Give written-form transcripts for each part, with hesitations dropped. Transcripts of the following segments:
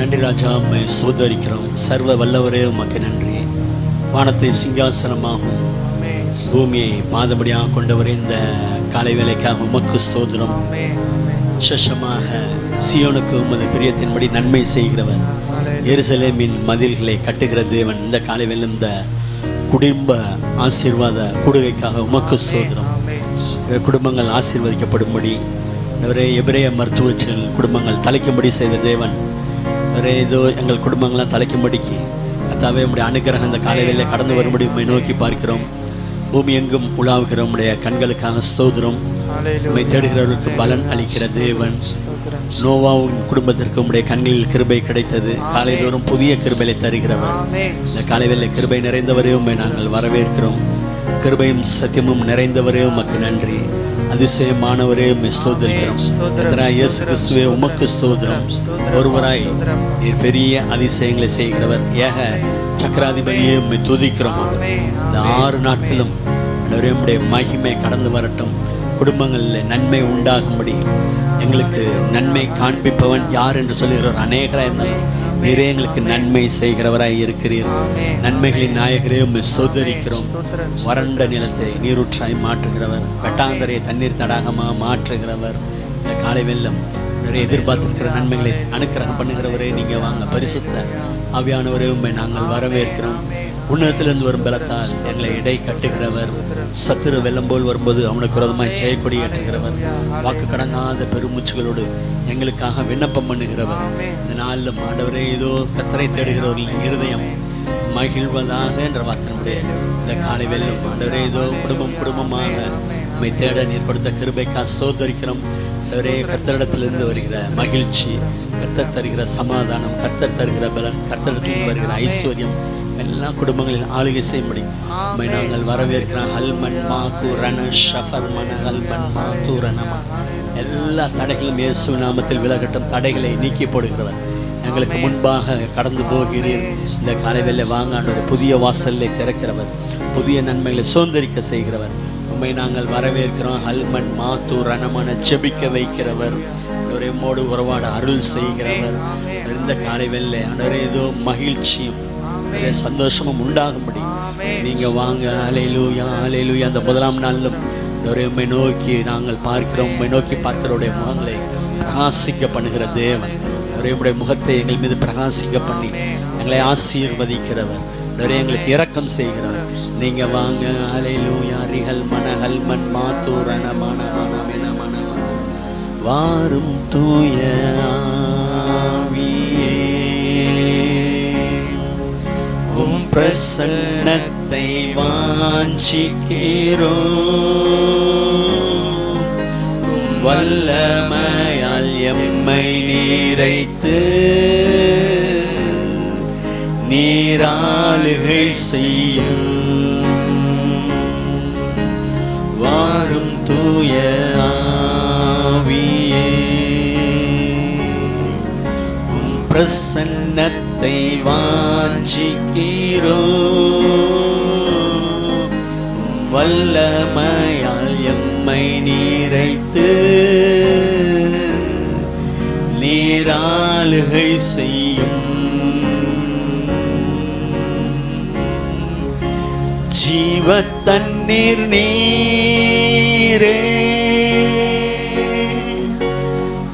நன்றி ராஜா, உம்மை சோதரிக்கிறோம். சர்வ வல்லவரே உமக்கு நன்றி. வானத்தை சிங்காசனமாகும் பூமியை பாதபடியாக கொண்டவரே, இந்த காலை வேலைக்காக உமக்கு ஸ்தோத்திரம். விசேஷமாக சியோனுக்கு உமது பிரியத்தின்படி நன்மை செய்கிறவர், எருசலேமின் மதில்களை கட்டுகிற தேவன், இந்த காலை வேலை இந்த குடும்ப ஆசீர்வாத கூடுகைக்காக உமக்கு ஸ்தோத்திரம். குடும்பங்கள் ஆசீர்வதிக்கப்படும்படி எபிரேய மருத்துவர்கள் குடும்பங்கள் தலைக்கும்படி செய்த தேவன், ஏதோ எங்கள் குடும்பங்கள்லாம் தலைக்கும்படிக்கு கர்த்தாவே உம்முடைய அனுக்கிரகம் இந்த காலை வேளையிலே கடந்து வரும்படி உம்மை நோக்கி பார்க்கிறோம். பூமி எங்கும் உலாவுகிற உம்முடைய கண்களுக்காக ஸ்தோத்திரம். உம்மை தேடுகிறவர்களுக்கு பலன் அளிக்கிற தேவன். நோவாவின் குடும்பத்திற்கு உம்முடைய கண்களில் கிருபை கிடைத்தது. காலைதோறும் புதிய கிருபையை தருகிறவர். இந்த காலை வேளையிலே கிருபை நிறைந்தவரே உம்மை நாங்கள் வரவேற்கிறோம். கிருபையும் சத்தியமும் நிறைந்தவரே உமக்கு நன்றி. அதிசயமானவரே உம்மை ஸ்தோத்திரிக்கிறோம். கர்த்தராகிய இயேசு கிறிஸ்துவே உமக்கு ஸ்தோத்திரம். ஒருவராய் நீர் பெரிய அதிசயங்களை செய்கிறவர். ஏக சக்கராதிபதியே உம்மை துதிக்கிறோம். இந்த 6 நாட்களும் உம்முடைய மகிமை கடந்து வரட்டும். குடும்பங்களில் நன்மை உண்டாகும்படி எங்களுக்கு நன்மை காண்பிப்பவன் யார் என்று சொல்லுகிறவர் அநேகராக இருந்தாலும் நீரே எங்களுக்கு நன்மை செய்கிறவராய் இருக்கிறீர். நன்மைகளின் நாயகரே உம்மை ஸ்தோத்திரிக்கிறோம். வறண்ட நிலத்தை நீரூற்றாய் மாற்றுகிறவர், வெட்டாந்தரையை தண்ணீர் தடாகமாக மாற்றுகிறவர். இந்த காலை வெள்ளம் நிறைய எதிர்பார்த்திருக்கிற நன்மைகளை அனுக்கிரகம் பண்ணுகிறவரே, நீங்கள் வாங்க. பரிசுத்த ஆவியானவரே உம்மை நாங்கள் வரவேற்கிறோம். உன்னதத்திலிருந்து வரும் பலத்தால் எங்களை இடை கட்டுகிறவர். சத்துரு வெள்ளம் போல் வரும்போது அவனுக்கு விரோதமாய் ஜெயக்கொடி ஏற்றுகிறவர். வாக்கு கடங்காத பெருமூச்சுகளோடு எங்களுக்காக விண்ணப்பம் பண்ணுகிறவர். இந்த நாளிலும் ஆண்டவரே, ஏதோ கர்த்தரை தேடுகிறவர்களின் இருதயம் மகிழ்வதாக என்ற வார்த்தையினுடைய இந்த காலை வெள்ளம் ஆண்டவரே, ஏதோ குடும்பமாக உம்மை தேட நீர் கொடுத்த கிருபைக்காக ஸ்தோத்திரிக்கிறோம். ஒரே கர்த்தரிடத்திலிருந்து வருகிற மகிழ்ச்சி, கர்த்தர் தருகிற சமாதானம், கர்த்தர் தருகிற பலன், கர்த்தரிடத்திலிருந்து வருகிற ஐஸ்வர்யம் எல்லா குடும்பங்களில் ஆளுகை செய்யும்படி உம்மை நாங்கள் வரவேற்கிறோம். ஹல்மன் மாகு ரண ஷஃபர் மன ஹல்மன் மாது ரணமா. எல்லா தடைகளும் இயேசு நாமத்தில் விலகட்டும். தடைகளை நீக்கி போடுகிறவர், எங்களுக்கு முன்பாக கடந்து போகிறீர். இந்த காலைவேளை வாங்காண்டவர் புதிய வாசலை திறக்கிறவர், புதிய நன்மைகளை சுதந்திரிக்க செய்கிறவர். உம்மை நாங்கள் வரவேற்கிறோம். ஹல்மன் மாத்து ரணமான ஜெபிக்க வைக்கிறவர், ஒரேமோடு உறவாட அருள் செய்கிறவர். இந்த காலை வெள்ளை அன்றே ஏதோ மகிழ்ச்சியும் சந்தோஷமும் உண்டாகும்படி நீங்க வாங்க. ஹல்லேலூயா, ஹல்லேலூயா. அந்த முதலாம் நாளிலும் உம்மை நோக்கி நாங்கள் பார்க்கிறோம். உம்மை நோக்கி பார்க்கிறவருடைய முகங்களை பிரகாசிக்க பண்ணுகிற தேவன், உடைய முகத்தை எங்கள் மீது பிரகாசிக்க பண்ணி எங்களை ஆசீர்வதிக்கிறவர், எங்களுக்கு இரக்கம் செய்கிறவர். நீங்க வாங்க. ஹல்லேலூயா. ரிஹல் மனஹல் மன் மாத்தூரன மனமன மன வாரும் தூய ஆவியே, உம் பிரசன்னத்தை வாஞ்சிக்கிறோம். வல்லமையால் எம்மை நீரைத்து நீராளுகை செய்யும். வாரும் தூய ஆவியே, உம் பிரசன்னத்தை வாஞ்சிக்கிறோம். வல்லமையால் எம்மை நீரைத்து நீராளுகை செய்யும். ஜீவ தண்ணீர் நீரே,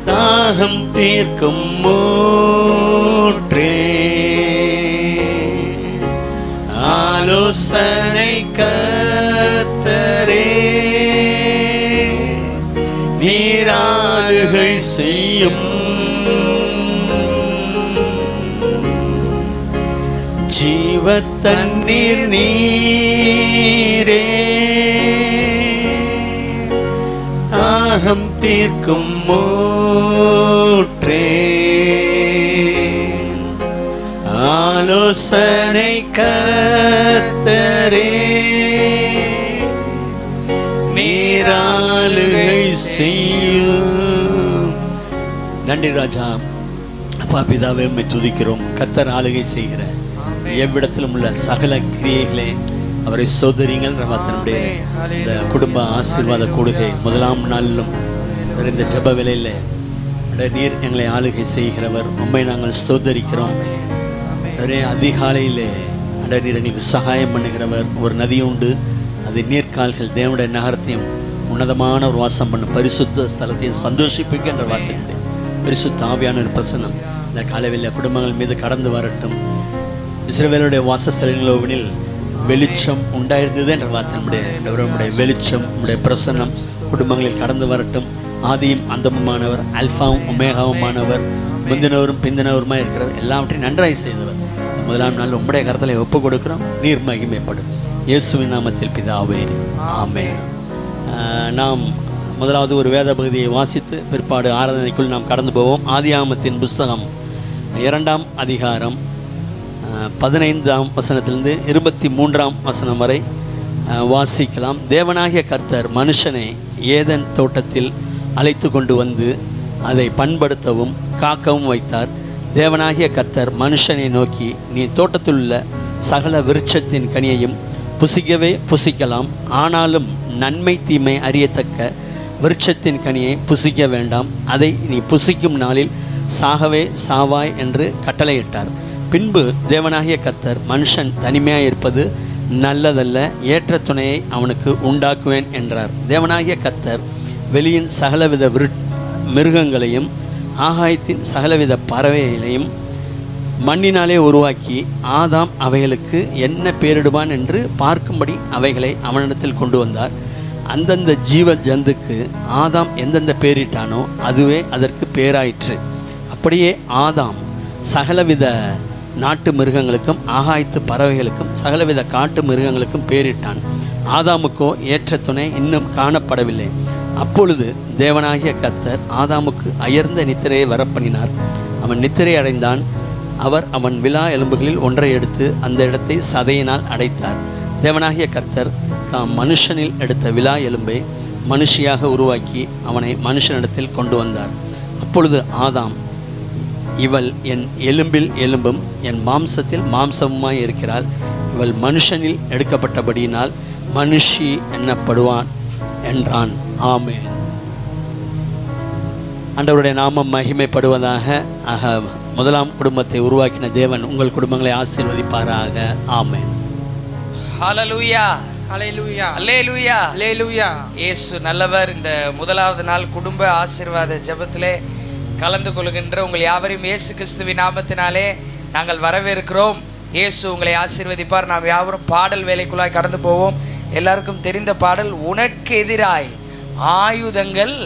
தாகம் தீர்க்கும் மூற்றே, ஆலோசனை கர்த்தரே, நீராளுகை செய்யும். ஜீவ தண்ணீர் நீரே, தாகம் தீர்க்கும் மூற்றே, ஆலோசனை கர்த்தரே, நீராளுகை செய்யும். நன்றி ராஜா. அப்பா பிதாவே, உம்மை துதிக்கிறோம். கர்த்தர் ஆளுகை செய்கிற எவ்விடத்திலும் உள்ள சகல கிரியைகளே அவரை சோதரிங்கள். தன்னுடைய இந்த குடும்ப ஆசீர்வாத கூடுகை முதலாம் நாளிலும் இந்த ஜப வேளையில் நீர் எங்களை ஆளுகை செய்கிறவர். உண்மை நாங்கள் ஸ்தோத்தரிக்கிறோம். நிறைய அதிகாலையிலே நீர் எங்களுக்கு சகாயம் பண்ணுகிறவர். ஒரு நதி உண்டு, அது நீர்கால்கள் தேவனுடைய நகரத்தையும் உன்னதமான ஒரு வாசம் பண்ணும் பரிசுத்த ஸ்தலத்தையும் சந்தோஷிப்பிக்கின்ற வார்த்தை. பரிசுத்த ஆவியான ஒரு பிரசனம் இந்த காலையில் குடும்பங்கள் மீது கடந்து வரட்டும். இஸ்ரவேலுடைய வாசஸ்தலங்களில் வெளிச்சம் உண்டாயிருந்தது என்ற வார்த்தை நம்முடைய வெளிச்சம், நம்முடைய பிரசன்னம் குடும்பங்களில் கடந்து வரட்டும். ஆதியும் அந்தமுமானவர், அல்பாவும் ஒமேகாவுமானவர், முந்தினவரும் பிந்தினவருமாக இருக்கிறவர், எல்லாவற்றையும் நன்றாய் செய்தவர். முதலாம் நாள் உம்முடைய கரத்தில் ஒப்பு கொடுக்கிறோம். நீர் மகிமைப்படும். இயேசுவின் நாமத்தில் பிதாவே, ஆமென். நாம் முதலாவது ஒரு வேத பகுதியை வாசித்து பிற்பாடு ஆராதனைக்குள் நாம் கடந்து போவோம். ஆதியாகமத்தின் புஸ்தகம் 2ஆம் அதிகாரம் 15ஆம் வசனத்திலிருந்து 23ஆம் வசனம் வரை வாசிக்கலாம். தேவனாகிய கர்த்தர் மனுஷனை ஏதேன் தோட்டத்தில் அழைத்து கொண்டு வந்து அதை பண்படுத்தவும் காக்கவும் வைத்தார். தேவனாகிய கர்த்தர் மனுஷனை நோக்கி, நீ தோட்டத்தில் உள்ள சகல விருட்சத்தின் கனியையும் புசிக்கவே புசிக்கலாம், ஆனாலும் நன்மை தீமை அறியத்தக்க விருட்சத்தின் கனியை புசிக்க வேண்டாம், அதை நீ புசிக்கும் நாளில் சாகவே சாவாய் என்று கட்டளையிட்டார். பின்பு தேவனாகிய கர்த்தர், மனுஷன் தனிமையாக இருப்பது நல்லதல்ல, ஏற்ற துணையை அவனுக்கு உண்டாக்குவேன் என்றார். தேவனாகிய கர்த்தர் வெளியின் சகலவித மிருகங்களையும் ஆகாயத்தின் சகலவித பறவைகளையும் மண்ணினாலே உருவாக்கி, ஆதாம் அவைகளுக்கு என்ன பேரிடுவான் என்று பார்க்கும்படி அவைகளை அவனிடத்தில் கொண்டு வந்தார். அந்தந்த ஜீவ ஜந்துக்கு ஆதாம் எந்தெந்த பேரிட்டானோ அதுவே அதற்கு பேராயிற்று. அப்படியே ஆதாம் சகலவித நாட்டு மிருகங்களுக்கும் ஆகாயத்து பறவைகளுக்கும் சகலவித காட்டு மிருகங்களுக்கும் பேரிட்டான். ஆதாமுக்கோ ஏற்ற துணை இன்னும் காணப்படவில்லை. அப்பொழுது தேவனாகிய கர்த்தர் ஆதாமுக்கு அயர்ந்த நித்திரையை வரப்பண்ணினார். அவன் நித்திரை அடைந்தான். அவர் அவன் விலா எலும்புகளில் ஒன்றை எடுத்து அந்த இடத்தை சதையினால் அடைத்தார். தேவனாகிய கர்த்தர் தாம் மனுஷனில் எடுத்த விலா எலும்பை மனுஷியாக உருவாக்கி அவனை மனுஷனிடத்தில் கொண்டு வந்தார். அப்பொழுது ஆதாம், இவள் என் எலும்பில் எலும்பும் என் மாம்சத்தில் மாம்சமுமாய் இருக்கிறாள், இவள் மனுஷனில் எடுக்கப்பட்டபடியினால் மனுஷி எண்ணப்படுவான் என்றான். ஆமென். ஆண்டவருடைய நாமம் மகிமைப்படுவதாக. முதலாம் குடும்பத்தை உருவாக்கின தேவன் உங்கள் குடும்பங்களை ஆசீர்வதிப்பாராக. ஆமென். ஹல்லேலூயா, ஹல்லேலூயா, ஹல்லேலூயா, ஹல்லேலூயா. இயேசு நல்லவர். இந்த முதலாவது நாள் குடும்ப ஆசீர்வாத ஜெபத்திலே கலந்து கொள்கின்ற உங்கள் யாவரையும் இயேசு கிறிஸ்துவின் நாமத்தினாலே நாங்கள் வரவேற்கிறோம். இயேசு உங்களை ஆசீர்வதிப்பார். நாம் யாவரும் பாடல் வேலைக்குள்ளாய் கடந்து போவோம். எல்லாருக்கும் தெரிந்த பாடல், உனக்கு எதிராய் ஆயுதங்கள்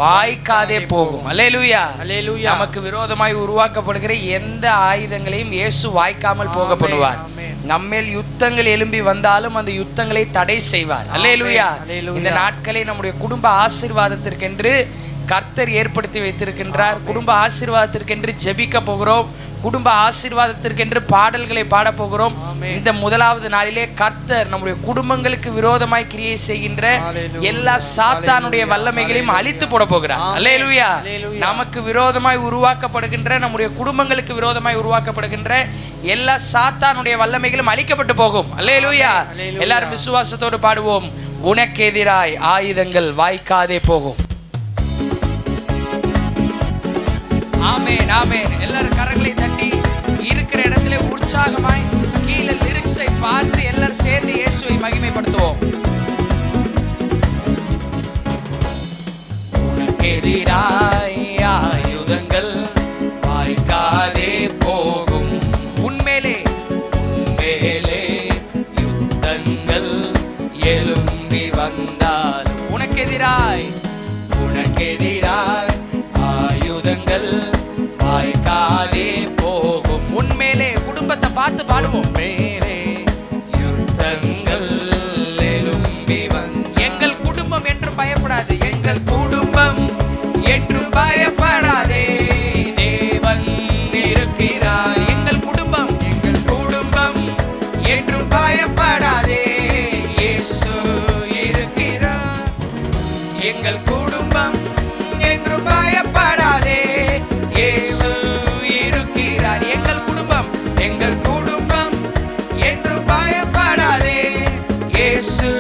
வாய்க்காதே போகும். அல்லேலூயா, அல்லேலூயா. நமக்கு விரோதமாய் உருவாக்கப்படுகிற எந்த ஆயுதங்களையும் இயேசு வாய்க்காமல் போக பண்ணுவார். நம்மேல் யுத்தங்கள் எழும்பி வந்தாலும் அந்த யுத்தங்களை தடை செய்வார். அல்லேலூயா. இந்த நாட்களை நம்முடைய குடும்ப ஆசீர்வாதத்திற்கென்று கர்த்தர் ஏற்படுத்தி வைத்திருக்கின்றார். குடும்ப ஆசீர்வாதத்திற்கென்று ஜெபிக்க போகிறோம். குடும்ப ஆசீர்வாதத்திற்கென்று பாடல்களை பாட போகிறோம். இந்த முதலாவது நாளிலே கர்த்தர் நம்முடைய குடும்பங்களுக்கு விரோதமாய் கிரியை செய்கின்ற எல்லா சாத்தானுடைய வல்லமைகளையும் அழித்து போட போகிறார். அல்லேலூயா. நமக்கு விரோதமாய் உருவாக்கப்படுகின்ற, நம்முடைய குடும்பங்களுக்கு விரோதமாய் உருவாக்கப்படுகின்ற எல்லா சாத்தானுடைய வல்லமைகளும் அழிக்கப்பட்டு போகும். அல்லேலூயா. எல்லாரும் விசுவாசத்தோடு பாடுவோம். உனக்கு எதிராய் ஆயுதங்கள் வாய்க்காதே போகும். ஆமென், ஆமென். எல்லாரும் கரங்களை தட்டி இருக்கிற இடத்துல உற்சாகமாய் கீழே லிரிக்ஸை பார்த்து எல்லாரும் சேர்ந்து இயேசுவை மகிமைப்படுத்துவோம். உனக்கு எதிராய் ஆயுதங்கள் வாய்க்காதே போகும். உன்மேலே யுத்தங்கள் எழும்பி வந்தாலும் உனக்கு எதிராய் ஆயுதங்கள் வாய்க்காதே போகும். உன்மேலே குடும்பத்தை பார்த்து பாடுவோம். மேலே யுத்தங்கள் எழும்பி எங்கள் குடும்பம் என்று பயப்படாது. எங்கள் குடும்பம் என்று பயப்படாதே, தேவன் இருக்கிறார். எங்கள் குடும்பம் என்றும் பயப்படாதே, இயேசு இருக்கிறார். எங்கள் குடும்பம் என்று பயப்படாதே, இயேசு இருக்கிறார். எங்கள் குடும்பம் என்று பயப்படாதே, இயேசு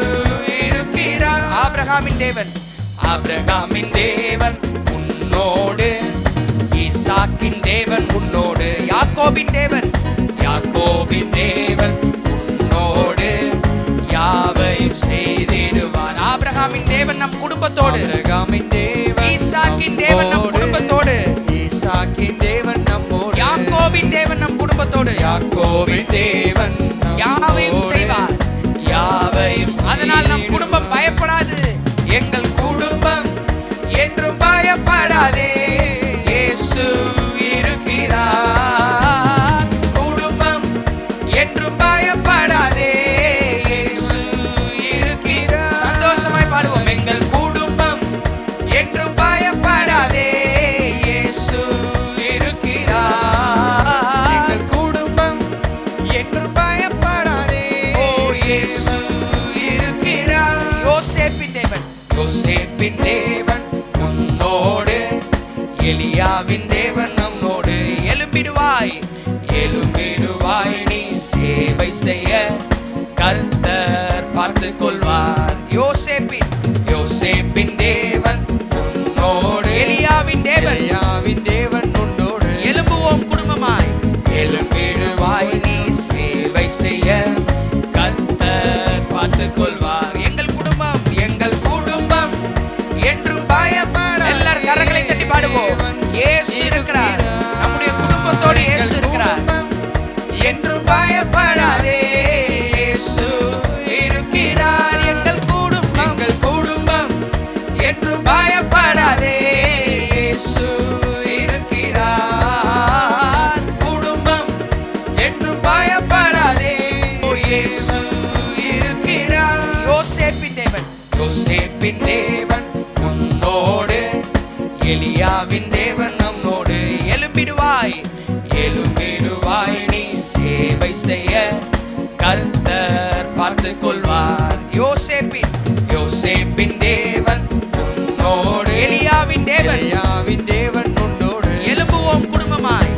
இருக்கிறார். ஆபிரகாமின் தேவன் உன்னோடு ஈசாக்கின் தேவன் உன்னோடு, யாக்கோபின் தேவன், யாக்கோபின் தேவன் உன்னோடு யாவையும் செய்திடுவார். ஆபிரகாமின் தேவன் நம் குடும்பத்தோடு, ஆபிரகாமின் தேவன், ஈசாக்கின் தேவன் நம் குடும்பத்தோடு, ஈசாக்கின் தேவன் நம்மோடு, யாக்கோபின் தேவன் நம் குடும்பத்தோடு, யாக்கோபின் தேவன் யாவையும் செய்வார், யாவையும். அதனால் நம் குடும்பம் பயப்படாது. எங்கள் குடும்பம் என்றும் பயப்படாதே, இயேசு இருக்கிறார். குடும்பம் என்றும் பயப்படாதே, இயேசு இருக்கிறார். சந்தோஷமாய் பாடுவோம். எங்கள் குடும்பம் என்றும் பயப்படாதே, இயேசு இருக்கிறார். எங்கள் குடும்பம் என்றும் பயப்படாதே, ஓ இயேசு இருக்கிறார். யோசேப்பின் தேவன், யோசேப்பின் தேவன் உன்னோடு, எலியாவின் தேவன் நம்மோடு. எழும்பிடுவாய், எழும்பிடுவாய், நீ சேவை செய்ய கர்த்தர் பார்த்துக் கொள்வார். யோசேப்பின் தேவன் உன்னோடு, எலியாவின் தேவன், எலியாவின் தேவன் உன்னோடு. எழும்புவோம் குடும்பமாய், எழும்பிடுவாய், நீ சேவை செய்ய கர்த்தர் பார்த்துக் கொள்வார். எங்கள் குடும்பம், எங்கள் குடும்பம் என்றும் பயப்பட. எல்லாரும் கரங்களை தட்டி பாடுவோம். இயேசு இருக்கிறார், நம்முடைய குடும்பத்தோடு இயேசு இருக்கிறார். என்றும் பயப்படாதே, இயேசு இருக்கிறார். எங்கள் குடும்பம், எங்கள் குடும்பம் என்றும் பயப்படாதே, இயேசு இருக்கிறார். குடும்பம் என்றும் பயப்படாதே, ஓ இயேசு இருக்கிறார். யோசேப்பின் தேவன், யோசேப்பின் தேவன் உன்னோடு, எலியாவின் தேவன் நம்மோடு. எழும்பிடுவாய், எழும்பிடுவாய், நீ சேவை செய்ய கர்த்தர் பார்த்துக் கொள்வார். யோசேப்பின் தேவன் உன்னோடு, எலியாவின் தேவன், எலியாவின் தேவன் உன்னோடு. எழும்புவோம் குடும்பமாய்,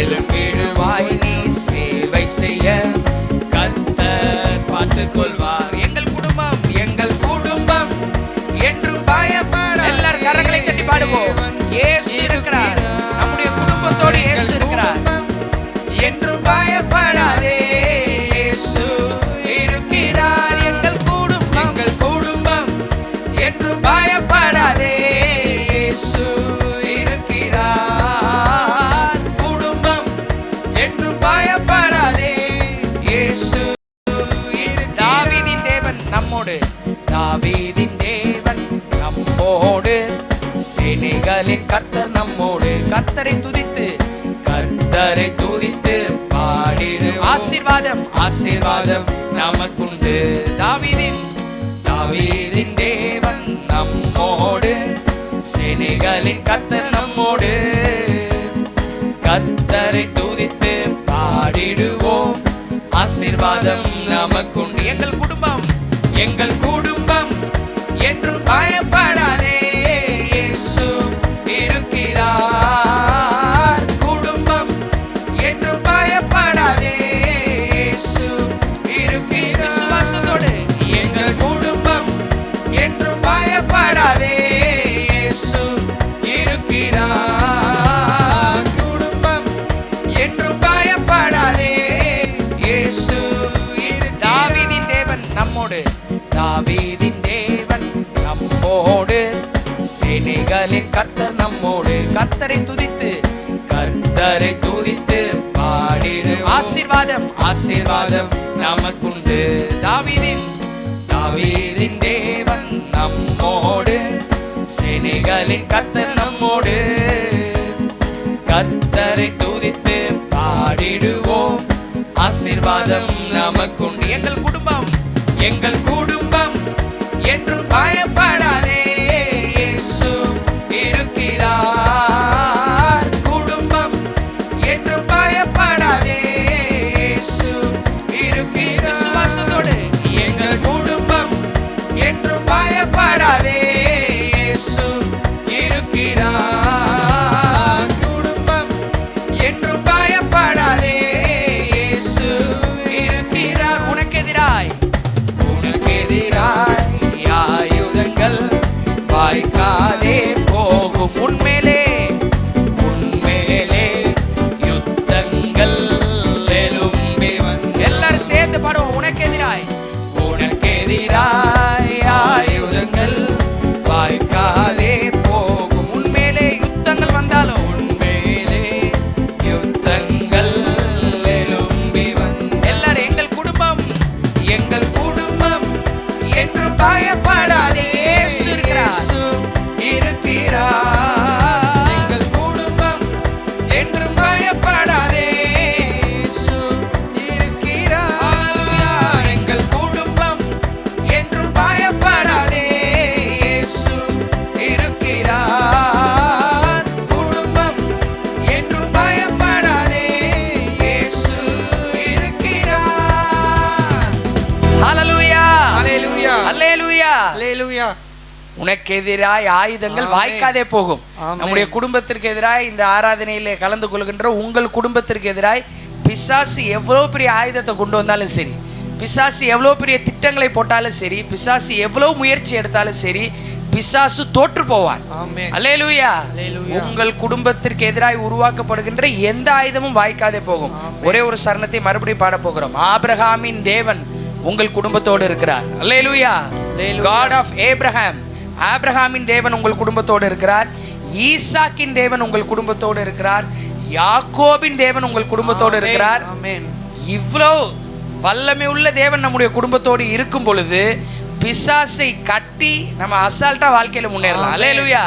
எழும்பிடுவாய், நீ சேவை செய்ய கர்த்தர் பார்த்துக் கொள்வார். எங்கள் குடும்பம், எங்கள் குடும்பம் என்றும் பயப்பட. எல்லாரும் கரங்களை தட்டி பாடுவோம். இயேசு இருக்கிறார், நம்முடைய குடும்பத்தோடு இயேசு இருக்கிறார். என்றும் பயப்படாதே, இயேசு இருக்கிறார். எங்கள் குடும்பம், எங்கள் குடும்பம் என்றும் பயப்படாதே, இயேசு இருக்கிறார். குடும்பம் என்றும் பயப்படாதே, இயேசு. தாவீதின் தேவன் நம்மோடு, தாவீதின் தேவன் நம்மோடு, சேனைகளின் கர்த்தர் நம்மோடு. கர்த்தரை துதித்து, கர்த்தரை துதித்து பாடிடு. ஆசீர்வாதம், ஆசீர்வாதம் நமக்குண்டு. தாவீதின் தேவன் நம்மோடு, சேனைகளின் கர்த்தர் நம்மோடு. கர்த்தரை துதித்து பாடிடுவோம், ஆசீர்வாதம் நமக்குண்டு. எங்கள் குடும்பம், எங்கள் குடும்பம் என்றும் பயப்படாதே, இயேசு இருக்கிறார். குடும்பம் என்றும் பயப்படாதே, இயேசு இருக்கிறார். விசுவாசத்தோடு எங்கள் குடும்பம் என்றும் பயப்படாதே, இயேசு இருக்கிறார். குடும்பம் என்றும் பயப்படாதே, இயேசு. தாவீதின் தேவன் நம்மோடு, தாவீதின் தேவன் நம்மோடு, சேனைகளின் கர்த்தர் நம்மோடு. கர்த்தரை துதித்து, கர்த்தரை துதித்து பாடிடு. ஆசீர்வாதம், ஆசீர்வாதம் நமக்குண்டு. தாவீதின் தேவன் நம்மோடு, சேனைகளின் கர்த்தர் நம்மோடு. கர்த்தரை துதித்து பாடிடுவோம், ஆசீர்வாதம் நமக்குண்டு. எங்கள் குடும்பம், எங்கள் குடும்பம் என்றும் பயப்படாதே, இயேசு இருக்கிறார். குடும்பம் என்றும் பயப்படாதே, இயேசு இருக்கிறார். விசுவாசத்தோடு எங்கள் குடும்பம் என்றும் பயப்படாதே, இயேசு இருக்கிறார். குடும்பம் என்றும் பயப்படாதே, இயேசு இருக்கிறார். உனக்கெதிராய் ஆயுதங்கள் எல்லாரும் சேர்ந்து பாடுவோம். உனக்கு எதிராய் ஆயுதங்கள் வாய்க்காதே போகும். உன்மேலே யுத்தங்கள் வந்தாலும் எழும்பி வந்து எல்லாரும் எங்கள் குடும்பம் என்று பயப்படாதே. இருக்கிறார் எங்கள் குடும்பம் என்று பயப்படாதே. இருக்கிறார் எங்கள் குடும்பம் என்று பயப்படாதே. இருக்கிறார் குடும்பம் என்று பயப்படாதே. இயேசு இருக்கிறார். ஹல்லேலூயா ஹல்லேலூயா ஹல்லேலூயா ஹல்லேலூயா. உனக்கு எதிராய் ஆயுதங்கள் வாய்க்காதே போகும். நம்முடைய குடும்பத்திற்கு எதிராய் இந்த ஆராதனையிலே கலந்து கொள்கின்ற உங்கள் குடும்பத்திற்கு எதிராய் பிசாசு எவ்வளவு பெரிய ஆயுதத்தை கொண்டு வந்தாலும் சரி, பிசாசு எவ்வளவு பெரிய திட்டங்களை போட்டாலும் சரி, பிசாசு எவ்வளவு முயற்சி எடுத்தாலும் சரி, பிசாசு தோற்று போவான். அல்லேலூயா. உங்கள் குடும்பத்திற்கு எதிராய் உருவாக்கப்படுகின்ற எந்த ஆயுதமும் வாய்க்காதே போகும். ஒரே ஒரு சரணத்தை மறுபடியும் பாட போகிறோம். ஆபிரகாமின் தேவன் உங்கள் குடும்பத்தோடு இருக்கிறார். அல்லேலூயா. God of Abraham, ஆபிரகாமின் தேவன் உங்கள் குடும்பத்தோடு இருக்கிறார். ஈசாக்கின் தேவன் உங்கள் குடும்பத்தோடு இருக்கிறார். யாக்கோபின் தேவன் உங்கள் குடும்பத்தோடு இருக்கிறார். இவ்வளோ வல்லமை உள்ள தேவன் நம்முடைய குடும்பத்தோடு இருக்கும் பொழுது பிசாசை கட்டி நம்ம அசால்ட்டா வாழ்க்கையில முன்னேறலாம். அல்லேலூயா.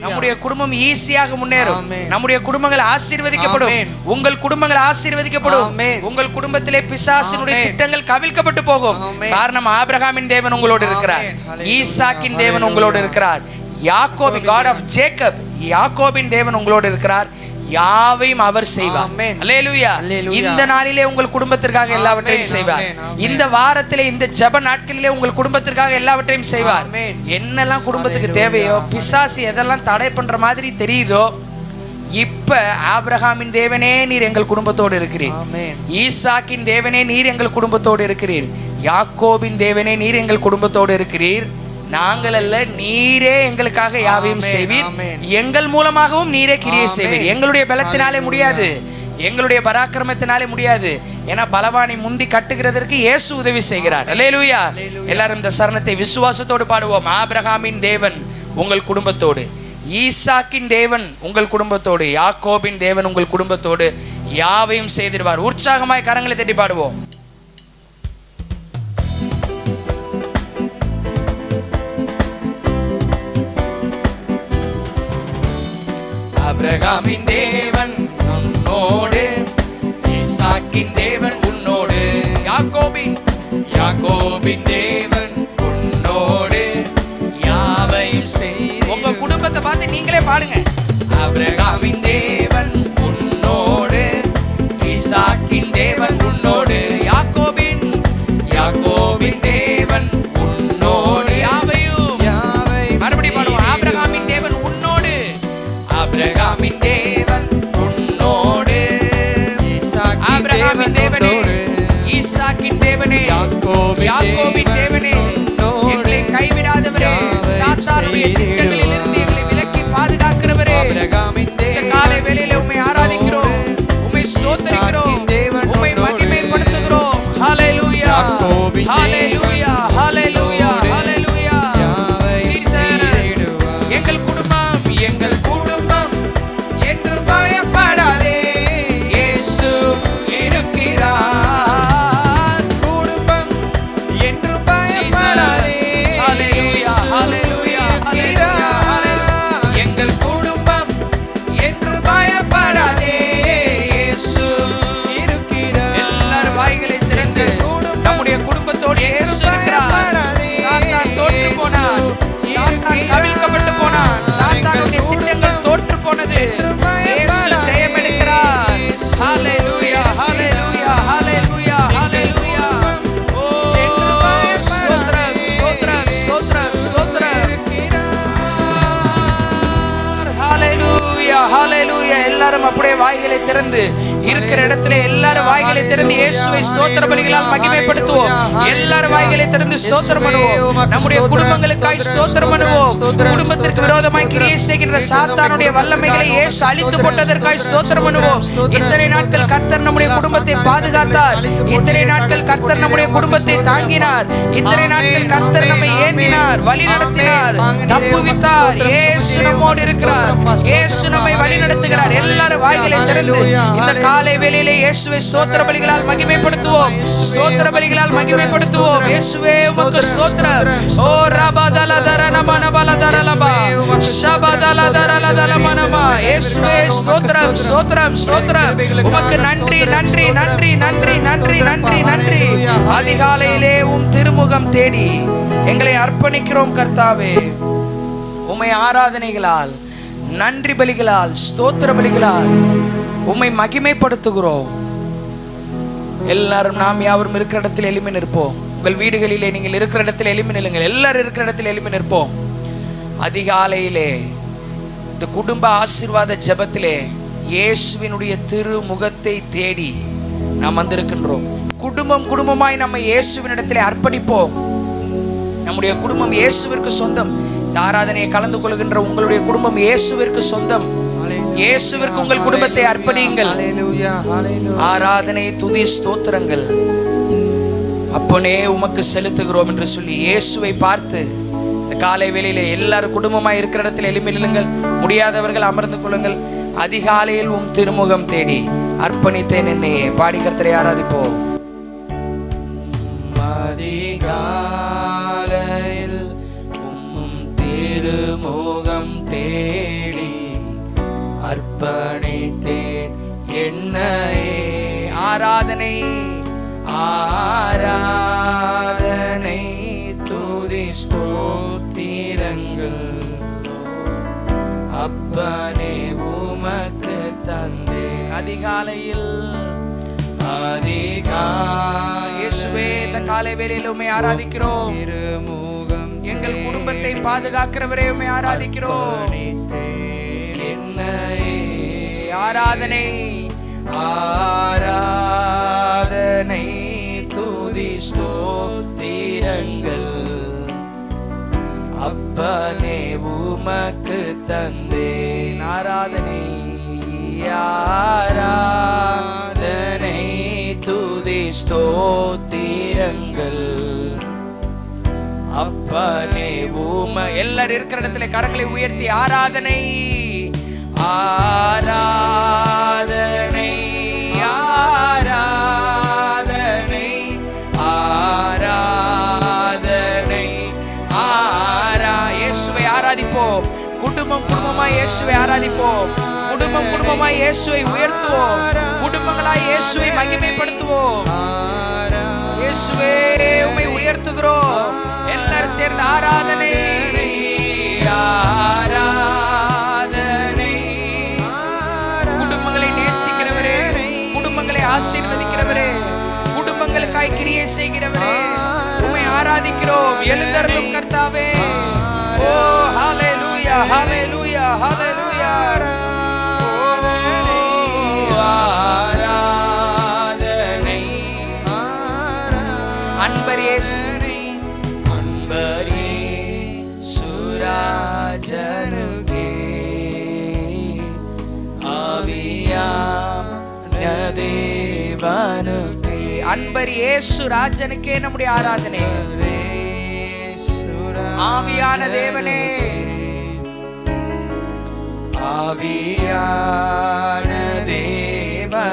நம்முடைய குடும்பம் ஈஸியாக முன்னேறும். நம்முடைய குடும்பங்கள் ஆசீர்வதிக்கப்படும். உங்கள் குடும்பங்கள் ஆசீர்வதிக்கப்படும். உங்கள் குடும்பத்திலே பிசாசினுடைய திட்டங்கள் கவிழ்க்கப்பட்டு போகும். காரணம் ஆபிரகாமின் தேவன் உங்களோடு இருக்கிறார். ஈசாக்கின் தேவன் உங்களோடு இருக்கிறார். யாக்கோபு, God of Jacob, யாக்கோபின் தேவன் உங்களோடு இருக்கிறார். யாவையும் அவர் செய்வார். அல்லேலூயா. இந்த நாளிலே உங்கள் குடும்பத்திற்காக எல்லாவற்றையும் செய்வார். இந்த வாரத்திலே, இந்த ஜெப நாட்களிலே உங்கள் குடும்பத்திற்காக எல்லாவற்றையும் செய்வார். என்னெல்லாம் குடும்பத்துக்கு தேவையோ, பிசாசு எதெல்லாம் தடை பண்ற மாதிரி தெரியுதோ, இப்ப ஆபிரகாமின் தேவனே நீர் எங்கள் குடும்பத்தோடு இருக்கிறீர். ஈசாக்கின் தேவனே நீர் எங்கள் குடும்பத்தோடு இருக்கிறீர். யாக்கோபின் தேவனே நீர் எங்கள் குடும்பத்தோடு இருக்கிறீர். நாங்கள் அல்ல, நீரே எங்களுக்காக யாவையும் செய்வீர். எங்கள் மூலமாகவும் நீரே கிரியை செய்வீர். எங்களுடைய பலத்தினாலே முடியாது, எங்களுடைய பராக்கிரமத்தினாலே முடியாது. ஏன்னா பலவானை முந்தி கட்டுகிறதற்கு இயேசு உதவி செய்கிறார். அல்லேலூயா. எல்லாரும் இந்த சரணத்தை விசுவாசத்தோடு பாடுவோம். ஆபிரகாமின் தேவன் உங்கள் குடும்பத்தோடு, ஈசாக்கின் தேவன் உங்கள் குடும்பத்தோடு, யாக்கோபின் தேவன் உங்கள் குடும்பத்தோடு யாவையும் செய்திருவார். உற்சாகமாய் கரங்களை தட்டி பாடுவோம். ஆபிரகாமின் தேவன் உன்னோடு, ஈசாக்கின் தேவன் உன்னோடு, யாக்கோபின் தேவன் உன்னோடு யாவையும் செய்து. உங்க குடும்பத்தை பார்த்து நீங்களே பாடுங்க. ஆபிரகாமின் தேவன் உன்னோடு, ஈசாக்கின் தேவன் உன்னோடு, யாக்கோபின் தேவன் உன்னோடு யாவையும். மறுபடியும் பாடுவோம். ஆபிரகாமின் தேவன் உன்னோடு, ஆபிரகாமின் தேவன் உன்னோடு, ஆபிரகாமின் தேவனே, ஈசாக்கின் தேவனே, யாக்கோபின் தேவனே, எங்களை கைவிடாதவரே, சாத்தானுடைய திட்டங்களில் இருந்து எங்களை விலக்கி பாதுகாக்கிறவரே, இந்த காலை வேளையிலே உம்மை ஆராதிக்கிறோம், உம்மை ஸ்தோத்திரிக்கிறோம், உம்மை மகிமைப்படுத்துகிறோம். ஹல்லேலூயா ஹல்லேலூயா ஹல்லேலூயா ஹல்லேலூயா. ஜீசஸ். எங்கள் குடும்பம் என்று பயப்படாதே. இயேசு இருக்கிறார். குடும்பம் என்று பயப்படாதே. ஹல்லேலூயா ஹல்லேலூயா ஹல்லேலூயா. எங்கள் குடும்பம் என்று பயப்படாதே. இயேசு இருக்கிறார். எல்லாரும் வாய்களை திறந்து நம்முடைய குடும்பத்தோடு இயேசு இருக்கிறார். சாத்தான் தோற்று போனான், சாத்தான் கவிழ்க்கப்பட்டு போனான், சாத்தானுடைய திட்டங்கள் தோற்று போனது. இயேசு ஜெயம் எடுக்கிறார். ஹல்லேலூயா ஹல்லேலூயா ஹல்லேலூயா ஹல்லேலூயா. ஓ ஸ்தோத்திரம் ஸ்தோத்திரம் ஸ்தோத்திரம் ஸ்தோத்திரம். ஹல்லேலூயா ஹல்லேலூயா. எல்லாரும் அப்படியே வாய்களை திறந்து இருக்கிற இடத்துல எல்லாரும் வாய்களை திறந்து இயேசுவை ஸ்தோத்திர பலிகளால் மகிமைப்படுத்துவோம். எல்லாரும் வாய்களை திறந்து ஸ்தோத்திரம் பண்ணுவோம். நம்முடைய குடும்பங்களுக்காய் ஸ்தோத்திரம் பண்ணுவோம். குடும்பத்திற்கு விரோதமாய் கிரியை செய்கின்ற சாத்தானுடைய வல்லமைகளை இயேசு அழித்து போட்டதற்காய் ஸ்தோத்திரம் பண்ணுவோம். இத்தனை நாட்கள் கர்த்தர் நம்முடைய குடும்பத்தை பாதுகாத்தார். இத்தனை நாட்கள் கர்த்தர் நம்முடைய குடும்பத்தை தாங்கினார். இத்தனை நாட்கள் கர்த்தர் நம்மை ஏந்தினார், வழி நடத்தினார், தப்புவித்தார். இயேசு நம்மோடு இருக்கிறார். இயேசு நம்மை வழி நடத்துகிறார். எல்லாரும் வாய்களை திறந்து இந்த காலை வேளையிலே இயேசுவை ஸ்தோத்திர பலிகளால் மகிமைப்படுத்துவோம். ஸ்தோத்திர பலிகளால் மகிமைப்படுத்துவோம். இயேசுவே உமக்கு ஸ்தோத்திரம். ஓ ரபதலதர நமனபலதரலபா ஷபதலதரலதலமனமா. இயேசுவே ஸ்தோத்திரம், ஸ்தோத்திரம், ஸ்தோத்திரம். உமக்கு நன்றி, நன்றி, நன்றி, நன்றி, நன்றி, நன்றி, நன்றி. அதிகாலையிலே உம் திருமுகம் தேடி எங்களை அர்ப்பணிக்கிறோம் கர்த்தாவே. உம்மை ஆராதனைகளால், நன்றி பலிகளால், ஸ்தோத்திர பலிகளால் உம்மை மகிமைப்படுத்துகிறோம். எல்லாரும் நாம் யாவரும் இருக்கிற இடத்தில் எளிமை நிற்போம். உங்கள் வீடுகளிலே நீங்கள் இருக்கிற இடத்தில் எளிமை நில்லுங்கள். எல்லாரும் இருக்கிற இடத்தில் எளிமை நிற்போம். அதிகாலையிலே இந்த குடும்ப ஆசீர்வாத ஜெபத்திலே இயேசுவினுடைய திருமுகத்தை தேடி நாம் வந்திருக்கின்றோம். குடும்பம் குடும்பமாய் நம்ம இயேசுவினிடத்திலே அர்ப்பணிப்போம். நம்முடைய குடும்பம் இயேசுவிற்கு சொந்தம். இந்த ஆராதனையை கலந்து கொள்கின்ற உங்களுடைய குடும்பம் இயேசுவிற்கு சொந்தம். இயேசுவிற்கு உங்கள் குடும்பத்தை அர்ப்பணியுங்கள். ஆராதனை, துதி, ஸ்தோத்திரங்கள் அப்பனே உமக்கு செலுத்துகிறோம் என்று சொல்லி இயேசுவை பார்த்து இந்த காலை வேளையில எல்லாரும் குடும்பமாய் இருக்கிற இடத்தில் எளிமை நில்லுங்கள். முடியாதவர்கள் அமர்ந்து கொள்ளுங்கள். அதிகாலையில் உம் திருமுகம் தேடி அர்ப்பணித்தேன் என்னையே. பாடி கர்த்தரை ஆராதிப்போம். அதிகாலையில் உம் திருமுகம் தேடி அர்ப்பணித்தேன் என்னையே. ஆராதனை, ஆராதனை, துதி, ஸ்தோத்திரங்கள் அப்பனே உமக்கு தந்தேன். அதிகாலையில் இயேசுவே இந்த காலை வேளையிலே உம்மை ஆராதிக்கிறோம். எங்கள் குடும்பத்தை பாதுகாக்கிறவரே உம்மை ஆராதிக்கிறோம். ஆராதனை, ஆராதனை, துதி, ஸ்தோத்திரங்கள் அப்பனே உமக்கு தந்தேன். ஆராதனை, ஆராதனை, துதி, ஸ்தோத்திரங்கள் அப்பனே உம. எல்லாரும் இருக்கிற இடத்துல கரங்களை உயர்த்தி ஆராதனை, ஆராதனை, ஆராதனை, ஆராதனை, இயேசுவை ஆராதிப்போம். குடும்பம் குடும்பமாய் இயேசுவை ஆராதிப்போம். குடும்பம் குடும்பமாய் இயேசுவை உயர்த்துவோம். குடும்பங்களாய் இயேசுவை மகிமைப்படுத்துவோம். இயேசுவே உம்மை உயர்த்துகிறோம். எல்லாரும் சேர்ந்து ஆராதனை, ஆராதனை. குடும்பங்களை நேசிக்கிறவரே, குடும்பங்களை ஆசீர்வதிக்கிறவரே, குடும்பங்களுக்காய் கிரியை செய்கிறவரே உம்மை ஆராதிக்கிறோம். எழுந்தருளும் கர்த்தாவே. ஓ ஹalleluya, ஹalleluya, ஹalleluya. ஆராதனை, அன்பரே, அன்பரே சுராஜனுக்கே ஆவியாம் தேவனுக்கே. அன்பர் இயேசு ராஜனுக்கே நம்முடைய ஆராதனை. ஆவியான தேவனே, ஆவியான தேவனுக்கே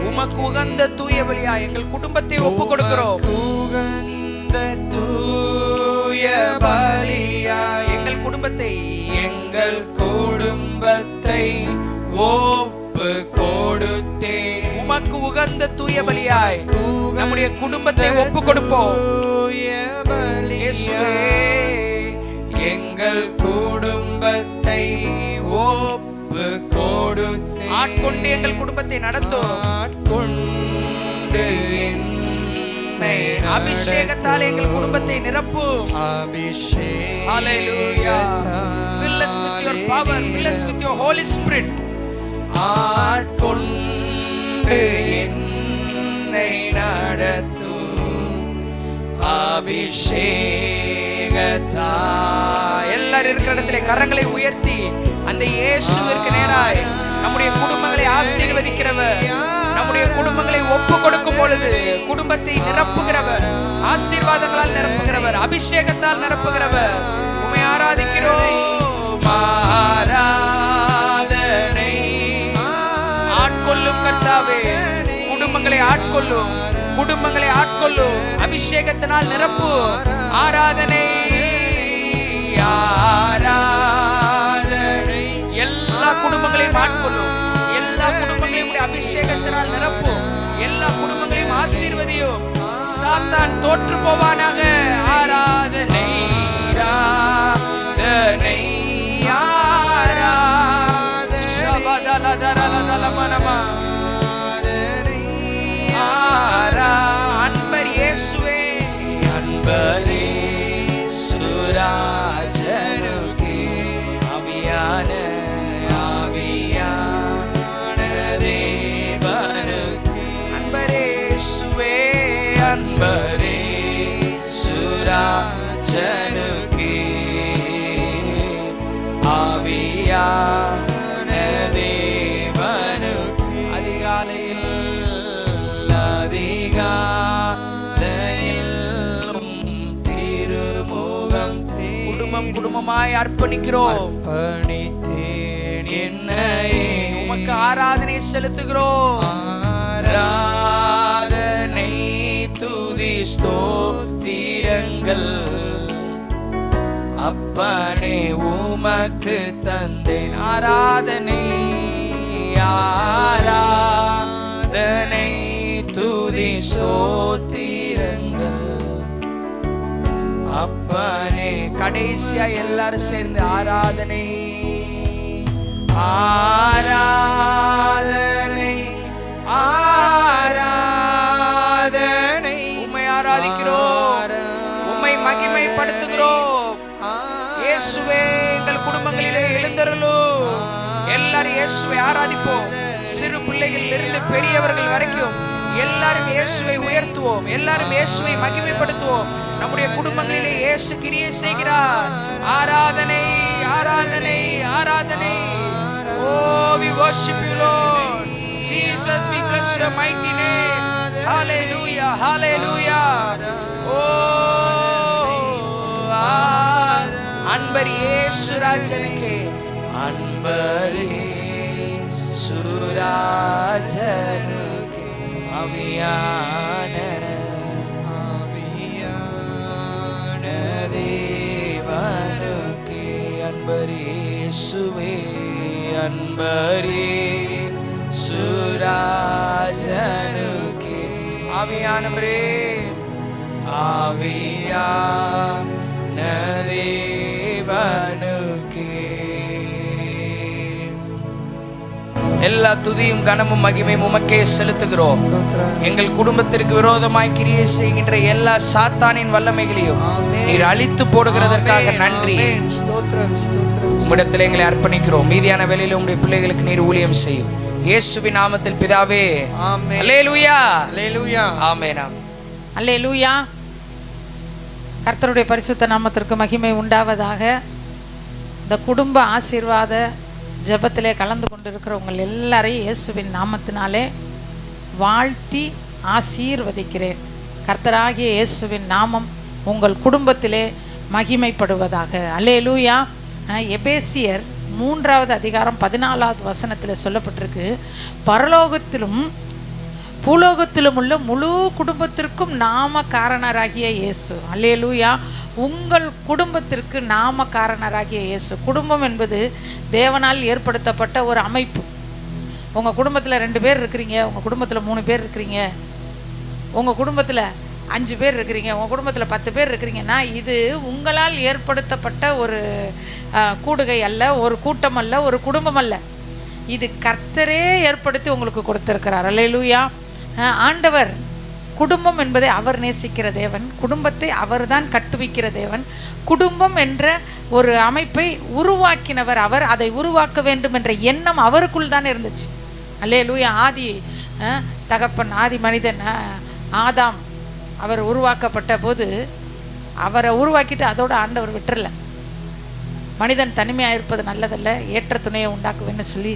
உமக்கு உகந்த தூய பலியா எங்கள் குடும்பத்தை ஒப்புக் கொடுக்கிறோம். உகந்த தூய பலியா எங்கள் குடும்பத்தை, எங்கள் குடும்பத்தை ஒப்பு கொடுத்தேன். உமக்கு உகந்த தூய பலியாய் நம்முடைய குடும்பத்தை ஒப்பு கொடுப்போம். இயேசுவே எங்கள் குடும்பத்தை ஒப்பு கொடுத்தேன். ஆட்கொண்டு எங்கள் குடும்பத்தை நடத்தும். ஆட்கொண்டு என்னை அபிஷேகத்தால் எங்கள் குடும்பத்தை நிரப்பும். Hallelujah. Fill us with your power, fill us with your Holy Spirit. ஆட்கொண்டு என்னை நடத்தும் அபிஷேகத்தா. எல்லாரும் இருக்கிற இடத்துல கரங்களை உயர்த்தி அந்த இயேசுவிற்கு நேராய் நம்முடைய குடும்பங்களை ஆசீர்வதிக்கிறவர், நம்முடைய குடும்பங்களை ஒப்பு கொடுக்கும் பொழுது குடும்பத்தை நிரப்புகிறவர், ஆசீர்வாதங்களால் நிரப்புகிறவர், அபிஷேகத்தால் நிரப்புகிறவர். உம்மை ஆராதிக்கிறோம். ஆராதனை. ஆட்கொள்ளும் கர்த்தாவே, குடும்பங்களை ஆட்கொள்ளும், குடும்பங்களை ஆட்கொள்ளும், அபிஷேகத்தினால் நிரப்பு. ஆராதனை, ஆராதனை. எல்லா குடும்பங்களையும் ஆட்கொள்ளும், எல்லா குடும்பங்களையும் அபிஷேகத்தினால் நிரப்பும், எல்லா குடும்பங்களையும் ஆசீர்வதியும். சாத்தான் தோற்று போவானாக. ஆராதனை, ஆராதனை, ஆராதனை. அன்பர் இயேசுவே, அன்பரே சுராஜனுக்கே ஆவியான அன்பரே சுராஜனுக்கே ஆவியான தேவனுக்கு. அதிகாலையில் திருமுகம் குடும்பம் குடும்பமாய் அர்ப்பணிக்கிறோம். என்னையே உமக்கு ஆராதனை செலுத்துகிறோம். ஆராதனை, துதி, ஸ்தோத்திரங்கள் அப்பனே உமக்கு தந்தேன். ஆராதனை, ஆராதனை, துதி, ஸ்தோத்திரங்கள் அப்பனே. கடைசியா எல்லாரும் சேர்ந்து ஆராதனை, ஆராதனை, ஆராதனை. உம்மை ஆராதிக்கிறோம், உம்மை மகிமைப்படுத்துகிறோம். இயேசுவே எங்கள் குடும்பங்களிலே எழுந்தருளும். எல்லாரும் இயேசுவை ஆராதிப்போம். சிறு பிள்ளைகளில் இருந்து பெரியவர்கள் வரைக்கும் எல்லாரும் இயேசுவை உயர்த்துவோம், எல்லாரும் இயேசுவை மகிமைப்படுத்துவோம். நம்முடைய குடும்பங்களிலே இயேசு கிரியை செய்கிறார். ஆராதனை, ஆராதனை, ஆராதனை. Oh, we worship you, Lord. Jesus, we bless your mighty name. Hallelujah, hallelujah. Oh, அன்பர் இயேசு ராஜனுக்கே, அன்பரே சுராஜனுக்கே ஆவியான தேவனுக்கே. அன்பரே இயேசுவே, அன்பரே சுராஜனுக்கே ஆவியானவரே, ஆவியான தேவனுக்கே. எல்லா துதியும் கனமும் மகிமையும் உமக்கே செலுத்துகிறோம். எங்கள் குடும்பத்திற்கு விரோதமாய் கிரியை செய்கின்ற எல்லா சாத்தானின் வல்லமைகளையும் நீர் அழித்து போடுகிறதற்காக நன்றி. உம்மிடத்தில் எங்களை அர்ப்பணிக்கிறோம். மீதியான வேளையில் உங்களுடைய பிள்ளைகளுக்கு நீர் ஊழியம் செய்யும். இயேசுவின் நாமத்தில் பிதாவே, அல்லேலூயா, அல்லேலூயா, ஆமென், அல்லேலூயா. கர்த்தருடைய பரிசுத்த நாமத்திற்கு மகிமை உண்டாவதாக. இந்த குடும்ப ஆசீர்வாத ஜெபத்திலே கலந்து கொண்டிருக்கிற உங்கள் எல்லாரையும் இயேசுவின் நாமத்தினாலே வாழ்த்தி ஆசீர்வதிக்கிறேன். கர்த்தராகிய இயேசுவின் நாமம் உங்கள் குடும்பத்திலே மகிமைப்படுவதாக. அல்லேலூயா. எபேசியர் 3வது அதிகாரம் 14வது வசனத்தில் சொல்லப்பட்டிருக்கு, பரலோகத்திலும் பூலோகத்திலும் உள்ள முழு குடும்பத்திற்கும் நாமக்காரனராகிய இயேசு. அல்லேலூயா. உங்கள் குடும்பத்திற்கு நாமக்காரனராகிய இயேசு. குடும்பம் என்பது தேவனால் ஏற்படுத்தப்பட்ட ஒரு அமைப்பு. உங்கள் குடும்பத்தில் 2 பேர் இருக்கிறீங்க, உங்கள் குடும்பத்தில் 3 பேர் இருக்கிறீங்க, உங்கள் குடும்பத்தில் 5 பேர் இருக்கிறீங்க, உங்கள் குடும்பத்தில் 10 பேர் இருக்கிறீங்கன்னா இது உங்களால் ஏற்படுத்தப்பட்ட ஒரு கூடுகை அல்ல, ஒரு கூட்டம் அல்ல, ஒரு குடும்பம் அல்ல. இது கர்த்தரே ஏற்படுத்தி உங்களுக்கு கொடுத்திருக்கிறார். அல்லேலூயா. ஆண்டவர் குடும்பம் என்பதை அவர் நேசிக்கிற தேவன், குடும்பத்தை அவர்தான் கட்டுவிக்கிற தேவன். குடும்பம் என்ற ஒரு அமைப்பை உருவாக்கினவர் அவர். அதை உருவாக்க வேண்டும் என்ற எண்ணம் அவருக்குள் தான் இருந்துச்சு. அல்லேலூயா. ஆதி தகப்பன், ஆதி மனிதன் ஆதாம் அவர் உருவாக்கப்பட்ட போது அவரை உருவாக்கிட்டு அதோட ஆண்டவர் விட்டுறல. மனிதன் தனிமையாக இருப்பது நல்லதல்ல, ஏற்ற துணையை உண்டாக்குவேன்னு சொல்லி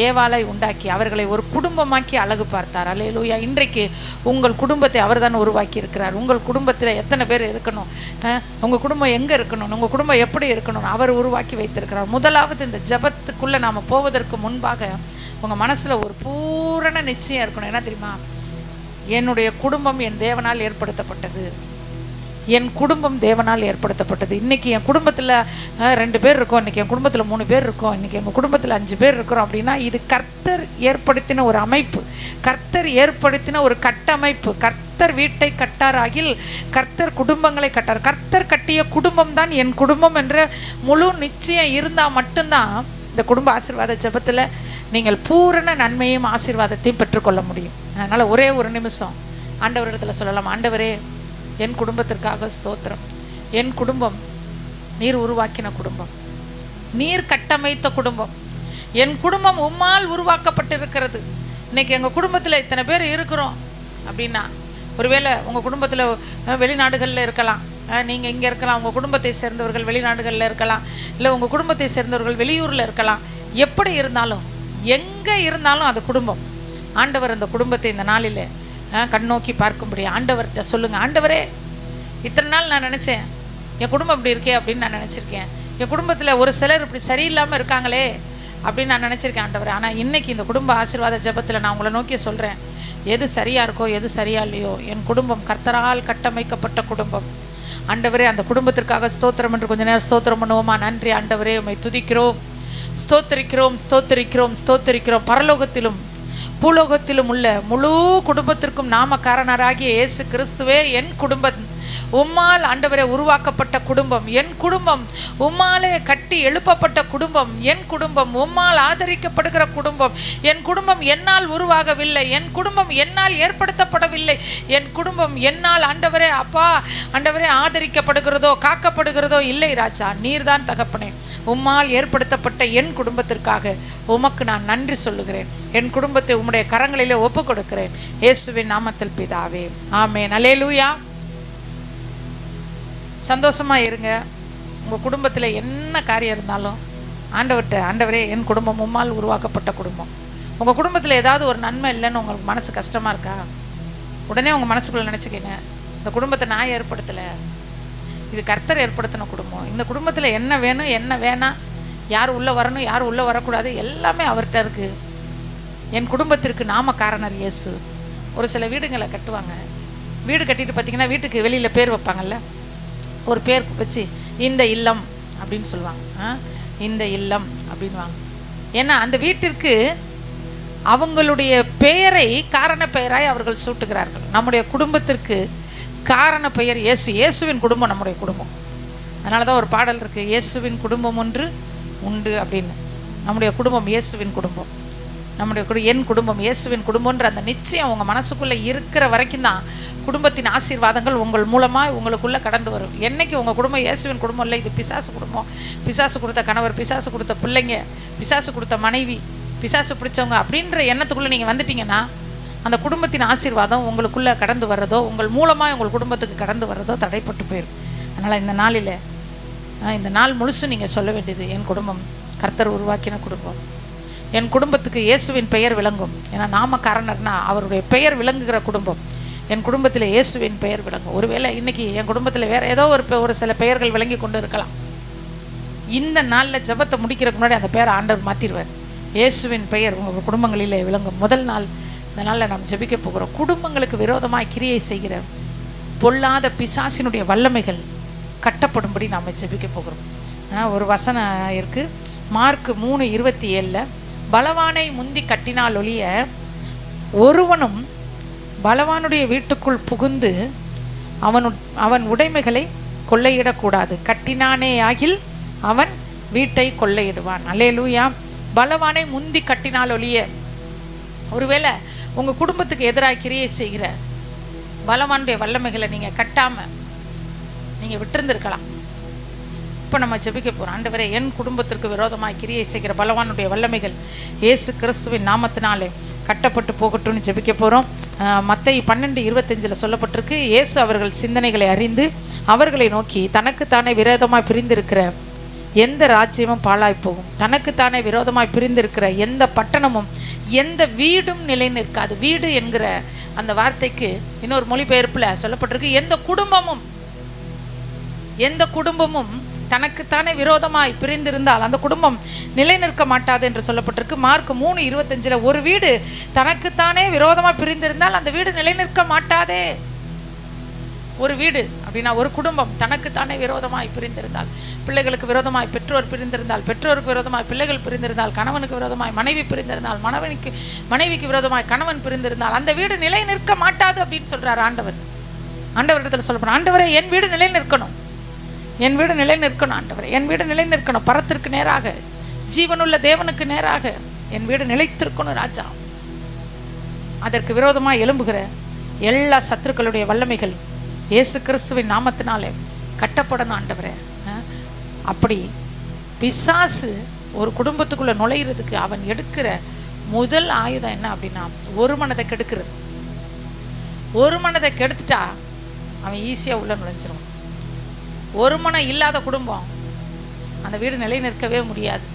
ஏவாளை உண்டாக்கி அவர்களை ஒரு குடும்பமாக்கி அழகு பார்த்தார். அல்லேலூயா. இன்றைக்கு உங்கள் குடும்பத்தை அவர் தான் உருவாக்கி இருக்கிறார். உங்கள் குடும்பத்தில் எத்தனை பேர் இருக்கணும், உங்கள் குடும்பம் எங்கே இருக்கணும், உங்கள் குடும்பம் எப்படி இருக்கணும், அவர் உருவாக்கி வைத்திருக்கிறார். முதலாவது இந்த ஜபத்துக்குள்ளே நாம் போவதற்கு முன்பாக உங்கள் மனசில் ஒரு பூரண நிச்சயம் இருக்கணும். என்ன தெரியுமா? என்னுடைய குடும்பம் என் தேவனால் ஏற்படுத்தப்பட்டது. என் குடும்பம் தேவனால் ஏற்படுத்தப்பட்டது. இன்றைக்கி என் குடும்பத்தில் 2 பேர் இருக்கோம், இன்றைக்கி என் குடும்பத்தில் 3 பேர் இருக்கோம், இன்றைக்கி எங்கள் குடும்பத்தில் 5 பேர் இருக்கிறோம் அப்படின்னா இது கர்த்தர் ஏற்படுத்தின ஒரு அமைப்பு, கர்த்தர் ஏற்படுத்தின ஒரு கட்டமைப்பு. கர்த்தர் வீட்டை கட்டாராகில் கர்த்தர் குடும்பங்களை கட்டார். கர்த்தர் கட்டிய குடும்பம் தான் என் குடும்பம் என்ற முழு நிச்சயம் இருந்தால் மட்டும்தான் இந்த குடும்ப ஆசீர்வாத ஜெபத்தில் நீங்கள் பூரண நன்மையும் ஆசீர்வாதத்தையும் பெற்றுக்கொள்ள முடியும். அதனால் ஒரே ஒரு நிமிஷம் ஆண்டவரிடத்தில் சொல்லலாம், ஆண்டவரே என் குடும்பத்திற்காக ஸ்தோத்திரம். என் குடும்பம் நீர் உருவாக்கின குடும்பம், நீர் கட்டமைத்த குடும்பம். என் குடும்பம் உம்மால் உருவாக்கப்பட்டிருக்கிறது. இன்னைக்கு எங்கள் குடும்பத்தில் இத்தனை பேர் இருக்கிறோம் அப்படின்னா, ஒருவேளை உங்கள் குடும்பத்தில் வெளிநாடுகளில் இருக்கலாம், நீங்கள் இங்கே இருக்கலாம், உங்கள் குடும்பத்தை சேர்ந்தவர்கள் வெளிநாடுகளில் இருக்கலாம், இல்லை உங்கள் குடும்பத்தை சேர்ந்தவர்கள் வெளியூரில் இருக்கலாம். எப்படி இருந்தாலும் எங்கே இருந்தாலும் அது குடும்பம். ஆண்டவர் அந்த குடும்பத்தை இந்த நாளில் கண்ணோக்கி பார்க்கும்படி ஆண்டவர்கிட்ட சொல்லுங்கள். ஆண்டவரே, இத்தனை நாள் நான் நினச்சேன் என் குடும்பம் இப்படி இருக்கே அப்படின்னு நான் நினச்சிருக்கேன். என் குடும்பத்தில் ஒரு சிலர் இப்படி சரியில்லாமல் இருக்காங்களே அப்படின்னு நான் நினச்சிருக்கேன் ஆண்டவரே. ஆனால் இன்றைக்கி இந்த குடும்ப ஆசீர்வாத ஜெபத்தில் நான் உங்களை நோக்கி சொல்கிறேன், எது சரியாக இருக்கோ எது சரியா இல்லையோ, என் குடும்பம் கர்த்தரால் கட்டமைக்கப்பட்ட குடும்பம். ஆண்டவரே, அந்த குடும்பத்திற்காக ஸ்தோத்திரம் என்று கொஞ்ச நேரம் ஸ்தோத்திரம் பண்ணுவோமா? நன்றி ஆண்டவரே, உம்மை துதிக்கிறோம், ஸ்தோத்திரிக்கிறோம், ஸ்தோத்திரிக்கிறோம், ஸ்தோத்திரிக்கிறோம். பரலோகத்திலும் பூலோகத்திலும் உள்ள முழு குடும்பத்திற்கும் நாமக்காரனராகிய இயேசு கிறிஸ்துவே என் குடும்பம் உம்மால் ஆண்டவரே உருவாக்கப்பட்ட குடும்பம். என் குடும்பம் உம்மாலே கட்டி எழுப்பப்பட்ட குடும்பம். என் குடும்பம் உம்மால் ஆதரிக்கப்படுகிற குடும்பம். என் குடும்பம் என்னால் உருவாகவில்லை, என் குடும்பம் என்னால் ஏற்படுத்தப்படவில்லை. என் குடும்பம் என்னால் ஆண்டவரே அப்பா ஆண்டவரே ஆதரிக்கப்படுகிறதோ காக்கப்படுகிறதோ இல்லை ராஜா, நீர்தான் தகப்பனே. உம்மால் ஏற்படுத்தப்பட்ட என் குடும்பத்திற்காக உமக்கு நான் நன்றி சொல்லுகிறேன். என் குடும்பத்தை உம்முடைய கரங்களிலே ஒப்பு கொடுக்கிறேன். இயேசுவின் நாமத்தில் பிதாவே, ஆமென். அல்லேலூயா. சந்தோஷமாக இருங்க. உங்கள் குடும்பத்தில் என்ன காரியம் இருந்தாலும் ஆண்டவர்கிட்ட, ஆண்டவரே என் குடும்பம் உம்மால் உருவாக்கப்பட்ட குடும்பம். உங்கள் குடும்பத்தில் ஏதாவது ஒரு நன்மை இல்லைன்னு உங்களுக்கு மனசு கஷ்டமாக இருக்கா? உடனே உங்கள் மனசுக்குள்ளே நினச்சிக்கங்க, இந்த குடும்பத்தை நான் ஏற்படுத்தலை, இது கர்த்தர் ஏற்படுத்தின குடும்பம். இந்த குடும்பத்தில் என்ன வேணும் என்ன வேணாம், யார் உள்ளே வரணும் யார் உள்ளே வரக்கூடாது, எல்லாமே அவர்கிட்ட இருக்குது. என் குடும்பத்திற்கு நாம காரணர் இயேசு. ஒரு சில வீடுங்களை கட்டுவாங்க, வீடு கட்டிட்டு பார்த்திங்கன்னா வீட்டுக்கு வெளியில் பேர் வைப்பாங்கல்ல, ஒரு பேர் வச்சு இந்த இல்லம் அப்படின்னு சொல்லுவாங்க, இந்த இல்லம் அப்படின்வாங்க. ஏன்னா அந்த வீட்டிற்கு அவங்களுடைய பெயரை காரண பெயராய் அவர்கள் சூட்டுகிறார்கள். நம்முடைய குடும்பத்திற்கு காரண பெயர் இயேசு. இயேசுவின் குடும்பம் நம்முடைய குடும்பம். அதனால தான் ஒரு பாடல் இருக்குது, இயேசுவின் குடும்பம் ஒன்று உண்டு அப்படின்னு. நம்முடைய குடும்பம் இயேசுவின் குடும்பம். நம்முடைய என் குடும்பம் இயேசுவின் குடும்பம்ன்ற அந்த நிச்சயம் உங்கள் மனசுக்குள்ளே இருக்கிற வரைக்கும் தான் குடும்பத்தின் ஆசீர்வாதங்கள் உங்கள் மூலமாக உங்களுக்குள்ளே கடந்து வரும். என்றைக்கு உங்கள் குடும்பம் இயேசுவின் குடும்பம் இல்லை, இது பிசாசு குடும்பம், பிசாசு கொடுத்த கணவர், பிசாசு கொடுத்த பிள்ளைங்க, பிசாசு கொடுத்த மனைவி, பிசாசு பிடிச்சவங்க அப்படின்ற எண்ணத்துக்குள்ளே நீங்கள் வந்துட்டீங்கன்னா அந்த குடும்பத்தின் ஆசீர்வாதம் உங்களுக்குள்ளே கடந்து வர்றதோ உங்கள் மூலமாக உங்கள் குடும்பத்துக்கு கடந்து வர்றதோ தடைப்பட்டு போயிடும். அதனால் இந்த நாளில் இந்த நாள் முழுசும் நீங்கள் சொல்ல வேண்டியது, என் குடும்பம் கர்த்தர் உருவாக்கின குடும்பம். என் குடும்பத்துக்கு இயேசுவின் பெயர் விளங்கும். ஏன்னா நாம காரணர்னா அவருடைய பெயர் விளங்குகிற குடும்பம். என் குடும்பத்தில் இயேசுவின் பெயர் விளங்கும். ஒருவேளை இன்றைக்கி என் குடும்பத்தில் வேறு ஏதோ ஒரு சில பெயர்கள் விளங்கி கொண்டு இருக்கலாம். இந்த நாளில் ஜெபத்தை முடிக்கிறதுக்கு முன்னாடி அந்த பெயரை ஆண்டவர் மாற்றிடுவார். இயேசுவின் பெயர் உங்கள் குடும்பங்களிலே விளங்கும். முதல் நாள் இந்த நாளில் நாம் ஜெபிக்க போகிறோம். குடும்பங்களுக்கு விரோதமாக கிரியை செய்கிற பொல்லாத பிசாசினுடைய வல்லமைகள் கட்டப்படும்படி நாம் ஜெபிக்க போகிறோம். ஒரு வசனம் இருக்குது, மார்க் 3:27, பலவானை முந்தி கட்டினால் ஒழிய ஒருவனும் பலவானுடைய வீட்டுக்குள் புகுந்து அவன் உடைமைகளை கொள்ளையிடக்கூடாது, கட்டினானே ஆகில் அவன் வீட்டை கொள்ளையிடுவான். அல்லேலூயா. பலவானை முந்தி கட்டினால் ஒழிய, ஒருவேளை உங்கள் குடும்பத்துக்கு எதிராக கிரியை செய்கிற பலவானுடைய வல்லமைகளை நீங்கள் கட்டாமல் நீங்கள் விட்டிருந்திருக்கலாம். இப்போ நம்ம ஜெபிக்க போகிறோம். ஆண்டவரே, என் குடும்பத்திற்கு விரோதமாக கிரியை செய்கிற பலவானுடைய வல்லமைகள் இயேசு கிறிஸ்துவின் நாமத்தினாலே கட்டப்பட்டு போகட்டும்னு ஜெபிக்க போகிறோம். மத்தேயு 12:25 சொல்லப்பட்டிருக்கு, இயேசு அவர்கள் சிந்தனைகளை அறிந்து அவர்களை நோக்கி, தனக்குத்தானே விரோதமாய் பிரிந்திருக்கிற எந்த ராஜ்யமும் பாழாய் போகும், தனக்குத்தானே விரோதமாய் பிரிந்திருக்கிற எந்த பட்டணமும் எந்த வீடும் நிலை நிற்காது. வீடு என்கிற அந்த வார்த்தைக்கு இன்னொரு மொழிபெயர்ப்பில் சொல்லப்பட்டிருக்கு, எந்த குடும்பமும் தனக்குத்தானே விரோதமாய் பிரிந்திருந்தால் அந்த குடும்பம் நிலை நிற்க மாட்டாது என்று சொல்லப்பட்டிருக்கு. மார்க் 3:25 ஒரு வீடு தனக்குத்தானே விரோதமாய் பிரிந்திருந்தால் அந்த வீடு நிலை நிற்க மாட்டாதே. ஒரு வீடு அப்படின்னா ஒரு குடும்பம் தனக்குத்தானே விரோதமாய் பிரிந்திருந்தால், பிள்ளைகளுக்கு விரோதமாய் பெற்றோர் பிரிந்திருந்தால், பெற்றோருக்கு விரோதமாய் பிள்ளைகள் பிரிந்திருந்தால், கணவனுக்கு விரோதமாய் மனைவி பிரிந்திருந்தால், மனைவிக்கு விரோதமாய் கணவன் பிரிந்திருந்தால் அந்த வீடு நிலை நிற்க மாட்டாது அப்படின்னு சொல்றார் ஆண்டவர். ஆண்டவரிடத்தில் சொல்லப்போம், ஆண்டவரே என் வீடு நிலை நிற்கணும், என் வீடு நிலை நிற்கணும், ஆண்டவரே என் வீடு நிலை நிற்கணும், பரத்திற்கு நேராக ஜீவனுள்ள தேவனுக்கு நேராக என் வீடு நிலைத்திருக்கணும் ராஜா. அதற்கு விரோதமாக எழும்புகிற எல்லா சத்துருக்களுடைய வல்லமைகள் இயேசு கிறிஸ்துவின் நாமத்தினாலே கட்டப்படணும் ஆண்டவரே. அப்படி பிசாசு ஒரு குடும்பத்துக்குள்ளே நுழையிறதுக்கு அவன் எடுக்கிற முதல் ஆயுதம் என்ன அப்படின்னா, ஒரு மனதை கெடுக்கிறது. ஒரு மனதை கெடுத்துட்டா அவன் ஈஸியாக உள்ள நுழைஞ்சிருவான். ஒரு மனம் இல்லாத குடும்பம் அந்த வீடு நிலை நிற்கவே முடியாது.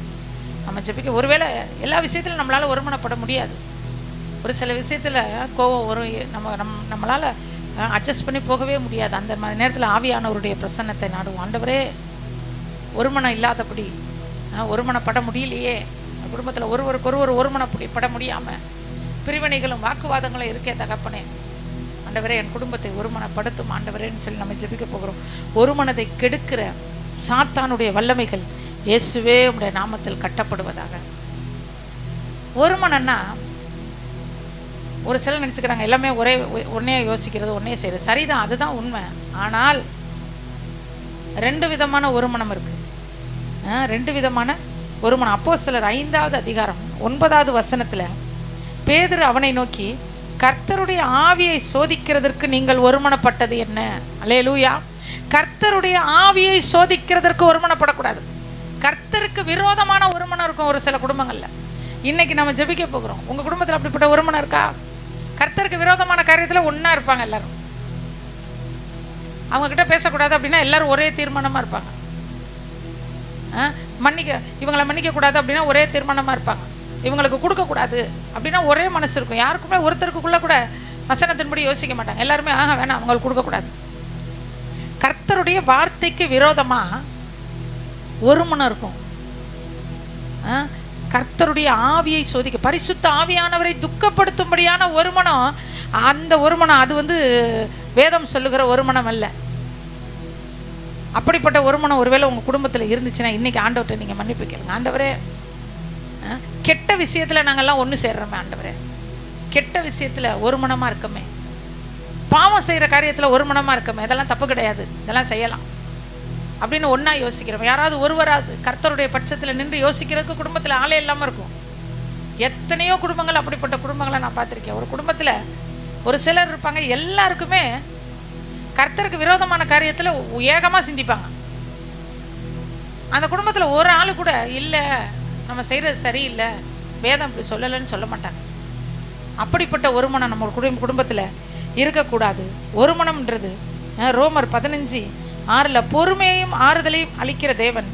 நம்ம ஜெபிக்க, ஒருவேளை எல்லா விஷயத்திலும் நம்மளால் ஒருமனப்பட முடியாது. ஒரு சில விஷயத்தில் கோவம் வரும், நம்மளால் அட்ஜஸ்ட் பண்ணி போகவே முடியாது. அந்த மாதிரி நேரத்தில் ஆவியானவருடைய பிரசன்னத்தை நாடுவோம். ஆண்டவரே, ஒருமனம் இல்லாதபடி ஒருமனப்பட முடியலையே, குடும்பத்தில் ஒருவருக்கு ஒருமனப்பட முடியாமல் பிரிவினைகளும் வாக்குவாதங்களும் இருக்கே தகப்பனே, ஆண்டவரே என் குடும்பத்தை ஒருமனப்படுத்தும் ஆண்டவரேன்னு சொல்லி நம்ம ஜெபிக்க போகிறோம். ஒரு மனதை கெடுக்கிற சாத்தானுடைய வல்லமைகள் இயேசுவே உடைய நாமத்தில் கட்டப்படுவதாக. ஒரு மனம்னா ஒரு சிலர் நினச்சிக்கிறாங்க எல்லாமே ஒன்னே யோசிக்கிறது, ஒன்னே செய்கிறது. சரிதான், அதுதான் உண்மை. ஆனால் 2 விதமான ஒரு மனம் இருக்கு. 2 விதமான ஒரு மனம். அப்போஸ்தலர் 5வது அதிகாரம் 9வது வசனத்தில் பேதுரு அவனை நோக்கி, கர்த்தருடைய ஆவியை சோதிக்கிறதற்கு நீங்கள் ஒருமனப்பட்டது என்ன? அல்லேலூயா. கர்த்தருடைய ஆவியை சோதிக்கிறதற்கு ஒருமனப்படக்கூடாது. கர்த்தருக்கு விரோதமான ஒருமனம் இருக்கும் ஒரு சில குடும்பங்களில். இன்னைக்கு நம்ம ஜெபிக்க போகிறோம். உங்கள் குடும்பத்தில் அப்படிப்பட்ட ஒருமனம் இருக்கா? கர்த்தருக்கு விரோதமான காரியத்தில் ஒன்றா இருப்பாங்க எல்லாரும். அவங்கக்கிட்ட பேசக்கூடாது அப்படின்னா எல்லாரும் ஒரே தீர்மானமாக இருப்பாங்க. இவங்களை மன்னிக்கக்கூடாது அப்படின்னா ஒரே தீர்மானமாக இருப்பாங்க. இவங்களுக்கு கொடுக்கக்கூடாது அப்படின்னா ஒரே மனசு இருக்கும். யாருக்குமே ஒருத்தருக்குள்ளே கூட வசனத்தின்படி யோசிக்க மாட்டாங்க. எல்லாருமே வேணாம் அவங்களுக்கு கொடுக்கக்கூடாது. கர்த்தருடைய வார்த்தைக்கு விரோதமாக ஒரு மனம் இருக்கும். கர்த்தருடைய ஆவியை சோதிக்க, பரிசுத்த ஆவியானவரை துக்கப்படுத்தும்படியான ஒரு மனம், அந்த ஒரு மனம் அது வேதம் சொல்லுகிற ஒரு மனம் அல்ல. அப்படிப்பட்ட ஒரு மனம் ஒருவேளை உங்கள் குடும்பத்தில் இருந்துச்சுன்னா இன்னைக்கு ஆண்டவர்கிட்ட நீங்கள் மன்னிப்பு கேளுங்க. ஆண்டவரே, கெட்ட விஷயத்தில் நாங்கள்லாம் ஒன்று சேர்றோமே ஆண்டவரே, கெட்ட விஷயத்தில் ஒரு மனமாக இருக்கமே, பாவம் செய்கிற காரியத்தில் ஒரு மனமாக இருக்கமே, இதெல்லாம் தப்பு கிடையாது, இதெல்லாம் செய்யலாம் அப்படின்னு ஒன்றா யோசிக்கிறோம். யாராவது ஒருவராது கர்த்தருடைய பட்சத்தில் நின்று யோசிக்கிறதுக்கு குடும்பத்தில் ஆளே இல்லாமல் இருக்கும். எத்தனையோ குடும்பங்கள், அப்படிப்பட்ட குடும்பங்களை நான் பார்த்துருக்கேன். ஒரு குடும்பத்தில் ஒரு சிலர் இருப்பாங்க, எல்லாருக்குமே கர்த்தருக்கு விரோதமான காரியத்தில் ஏகமாக சிந்திப்பாங்க. அந்த குடும்பத்தில் ஒரு ஆள் கூட இல்லை நம்ம செய்கிறது சரியில்லை, வேதம் இப்படி சொல்லலைன்னு சொல்ல மாட்டாங்க. அப்படிப்பட்ட ஒரு மனம் நம்ம குடும்பத்தில் இருக்கக்கூடாது. ஒரு மனம்ன்றது ரோமர் 15:6 பொறுமையையும் ஆறுதலையும் அளிக்கிற தேவன்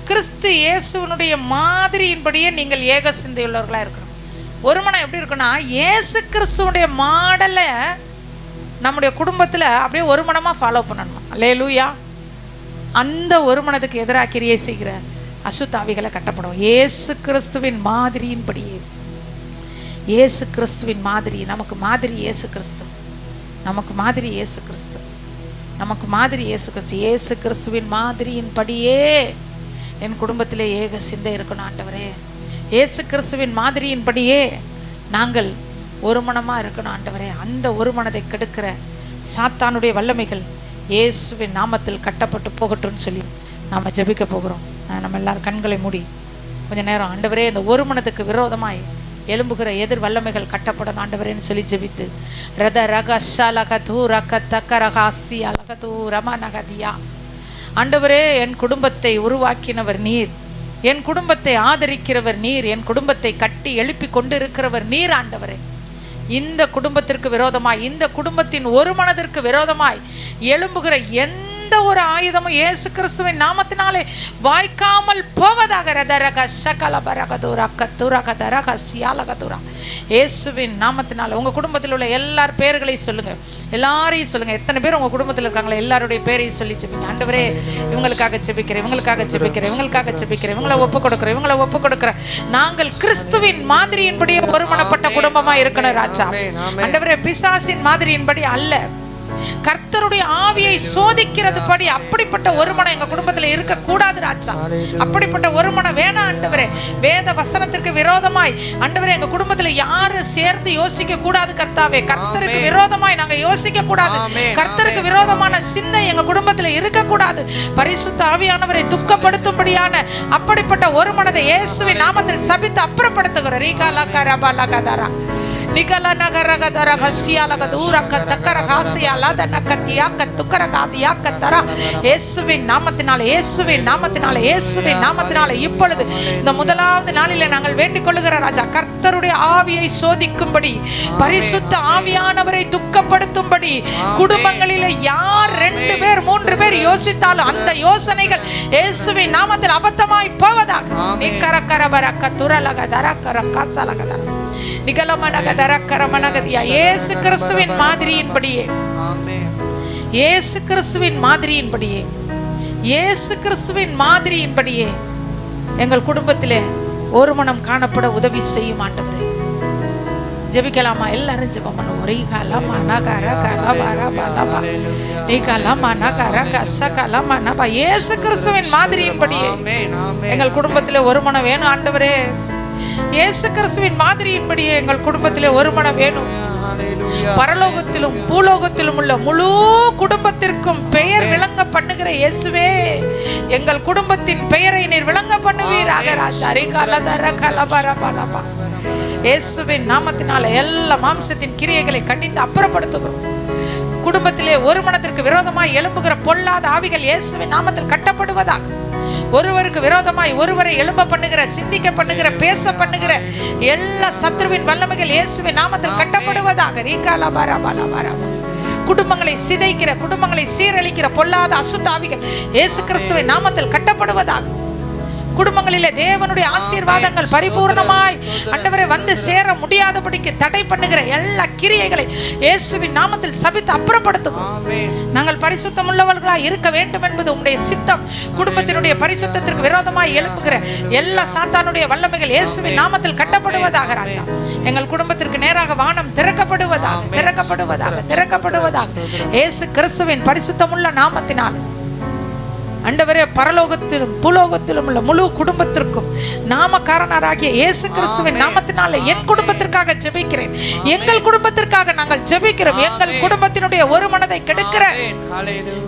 கிறிஸ்து இயேசுனுடைய மாதிரியின்படியே நீங்கள் ஏக சிந்தையுள்ளவர்களாக இருக்கணும். ஒரு மனம் எப்படி இருக்குன்னா, இயேசு கிறிஸ்துவனுடைய மாடலை நம்முடைய குடும்பத்தில் அப்படியே ஒரு மனமாக ஃபாலோ பண்ணணும். அல்லேலூயா. அந்த ஒரு மனதுக்கு எதிராக கிரியை செய்கிற அசுத்தாவிகளை கட்டப்படும். இயேசு கிறிஸ்துவின் மாதிரியின்படியே, இயேசு கிறிஸ்துவின் மாதிரி, நமக்கு மாதிரி இயேசு கிறிஸ்து, நமக்கு மாதிரி இயேசு கிறிஸ்து, நமக்கு மாதிரி இயேசு கிறிஸ்து. இயேசு கிறிஸ்துவின் மாதிரியின்படியே என் குடும்பத்திலே ஏக சிந்தை இருக்கணும் ஆண்டவரே. இயேசு கிறிஸ்துவின் மாதிரியின்படியே நாங்கள் ஒரு மனமாக இருக்கணும் ஆண்டவரே. அந்த ஒரு மனதை கெடுக்கிற சாத்தானுடைய வல்லமைகள் இயேசுவின் நாமத்தில் கட்டப்பட்டு போகட்டும்னு சொல்லி நாம் ஜெபிக்க போகிறோம். நம்ம எல்லாரும் கண்களை மூடி கொஞ்சம் நேரம், ஆண்டவரே இந்த ஒரு மனதுக்கு விரோதமாய் எழும்புகிற எதிர் வல்லமைகள் கட்டப்படும் ஆண்டவரேன்னு சொல்லி ஜெபித்து ரத ரக ஷலக தூரக தக்கரகாசி அலக தூரம நகதியா. ஆண்டவரே, என் குடும்பத்தை உருவாக்கினவர் நீர், என் குடும்பத்தை ஆதரிக்கிறவர் நீர், என் குடும்பத்தை கட்டி எழுப்பி கொண்டிருக்கிறவர் நீர். ஆண்டவரே, இந்த குடும்பத்திற்கு விரோதமாய், இந்த குடும்பத்தின் ஒரு மனதிற்கு விரோதமாய் எழும்புகிற எந்த ஒரு ஆயுதமும் இயேசு கிறிஸ்துவின் நாமத்தினாலே வாய்க்காமல் போவதாக. இயேசுவின் நாமத்தினால உங்க குடும்பத்தில் உள்ள எல்லார் பேர்களையும் சொல்லுங்க, எல்லாரையும் சொல்லுங்க. எத்தனை பேர் உங்க குடும்பத்தில் இருக்காங்களோ எல்லாருடைய பேரையும் சொல்லி ஜெபிங்க. ஆண்டவரே, இவங்களுக்காக ஜெபிக்கிறேன், இவங்களுக்காக ஜெபிக்கிறேன், இவங்களுக்காக ஜெபிக்கிறேன், இவங்களை ஒப்பு கொடுக்கிறேன், இவங்களை ஒப்பு கொடுக்கிறேன். நாங்கள் கிறிஸ்துவின் மாதிரியின்படியே ஒருமனப்பட்ட குடும்பமா இருக்கணும் ராஜா. ஆண்டவரே, பிசாசின் மாதிரியின்படி அல்ல, கர்த்தருடைய ஆவியை சோதிக்கிறது படி அப்படிப்பட்ட ஒரு மனம் எங்க குடும்பத்துல இருக்க கூடாது ராஜா. அப்படிப்பட்ட ஒரு மனம் வேணாம் ஆண்டவரே. வேத வசனத்திற்கு விரோதமாய் ஆண்டவரே எங்க குடும்பத்துல யாரும் சேர்ந்து யோசிக்க கூடாது கர்த்தாவே. கர்த்தருக்கு விரோதமாய் நாங்க யோசிக்க கூடாது. கர்த்தருக்கு விரோதமான சிந்தை எங்க குடும்பத்துல இருக்க கூடாது. பரிசுத்த ஆவியானவரை துக்கப்படுத்தும்படியான அப்படிப்பட்ட ஒரு மனதை இயேசுவின் நாமத்தில் சபித்து அப்புறப்படுத்துகிறோம். ரீகாலா கரபாலா கதரா நிகல நகரகதர கசியாலக தூரக தக்கர காசியாலத நக்கத்தியா கத்துக்கர காதியா கத்தரா. இயேசுவின் நாமத்தினாலே, இயேசுவின் நாமத்தினாலே, இயேசுவின் நாமத்தினாலே இப்பொழுது இந்த முதலாவது நாளிலே நாங்கள் வேண்டிக் கொள்ளுகிற ராஜா, கர்த்தருடைய ஆவியை சோதிக்கும்படி, பரிசுத்த ஆவியானவரை துக்கப்படுத்தும்படி, குடும்பங்களிலே யார் 2 பேர் 3 பேர் யோசித்தாலும் அந்த யோசனைகள் இயேசுவின் நாமத்தில் அபத்தமாய் போவதாக. நிகரகரபரக்க துரலக தரக்கர காசலக தர இயேசு கிறிஸ்துவின் மாதிரியின்படியே, இயேசு கிறிஸ்துவின் மாதிரியின்படியே, இயேசு கிறிஸ்துவின் மாதிரியின்படியே எங்கள் குடும்பத்திலே ஒரு மனம் காணப்பட உதவி செய்யும் ஆண்டவரே. ஜெபிக்கலாமா? எல்லாரும் ஜெபம் பண்ணுவோம். ரீகாலமா நகர கலபர பலபா ரீகாலமா நகர கசகலமா நபா. இயேசு கிறிஸ்துவின் மாதிரியின்படியே எங்கள் குடும்பத்திலே ஒரு மனம் வேணும் ஆண்டவரே. இயேசு கிறிஸ்துவின் மாதிரியின்படியே எங்கள் குடும்பத்திலே ஒரு மனம் வேணும். பரலோகத்திலும் பூலோகத்திலும் உள்ள முழு குடும்பத்திற்கும் பெயர் விளங்க பண்ணுகிற இயேசுவே, எங்கள் குடும்பத்தின் பெயரை நீர் விளங்க பண்ணுவீராக ராஜா. இயேசுவின் நாமத்தினால எல்லா மாம்சத்தின் கிரியைகளை கண்டித்து அப்புறப்படுத்துகிறோம். குடும்பத்திலே ஒரு மனத்திற்கு விரோதமாய் எழும்புகிற பொல்லாத ஆவிகள் இயேசுவின் நாமத்தில் கட்டப்படுவதாக. ஒருவருக்கு விரோதமாய் ஒருவரை எழும்ப பண்ணுகிற, சிந்திக்க பண்ணுகிற, பேச பண்ணுகிற எல்லா சத்ருவின் வல்லமைகள் இயேசுவின் நாமத்தில் கட்டப்படுவதாக. குடும்பங்களை சிதைக்கிற, குடும்பங்களை சீரழிக்கிற பொல்லாத அசுத்தாவிகள் இயேசு கிறிஸ்துவின் நாமத்தில் கட்டப்படுவதாக. குடும்பங்களிலே தேவனுடைய ஆசீர்வாதங்கள் பரிபூர்ணமாய் ஆண்டவரே வந்து சேர முடியாதபடிக்கு தடை பண்ணுகிற எல்லா கிரியைகளை இயேசுவின் நாமத்தில் சபித்து அப்புறப்படுத்துகிறோம். நாங்கள் பரிசுத்தம் உள்ளவர்களாய் இருக்க வேண்டும் என்பது உம்முடைய சித்தம். குடும்பத்தினுடைய பரிசுத்தத்திற்கு விரோதமாய் எழுப்புகிற எல்லா சாத்தானுடைய வல்லமைகள் இயேசுவின் நாமத்தில் கட்டப்படுவதாக ராஜா. எங்கள் குடும்பத்திற்கு நேராக வானம் திறக்கப்படுவதாக, திறக்கப்படுவதாக, திறக்கப்படுவதாக. இயேசு கிறிஸ்துவின் பரிசுத்தமுள்ள நாமத்தினால் ஆண்டவரே, பரலோகத்திலும் பூலோகத்திலும் உள்ள முழு குடும்பத்திற்கும் நாமக்காரனராகிய இயேசு கிறிஸ்துவின் நாமத்தினாலே என் குடும்பத்திற்காக ஜெபிக்கிறேன். எங்கள் குடும்பத்திற்காக நாங்கள் ஜெபிக்கிறோம். எங்கள் குடும்பத்தினுடைய ஒரு மனதை கெடுக்கிற,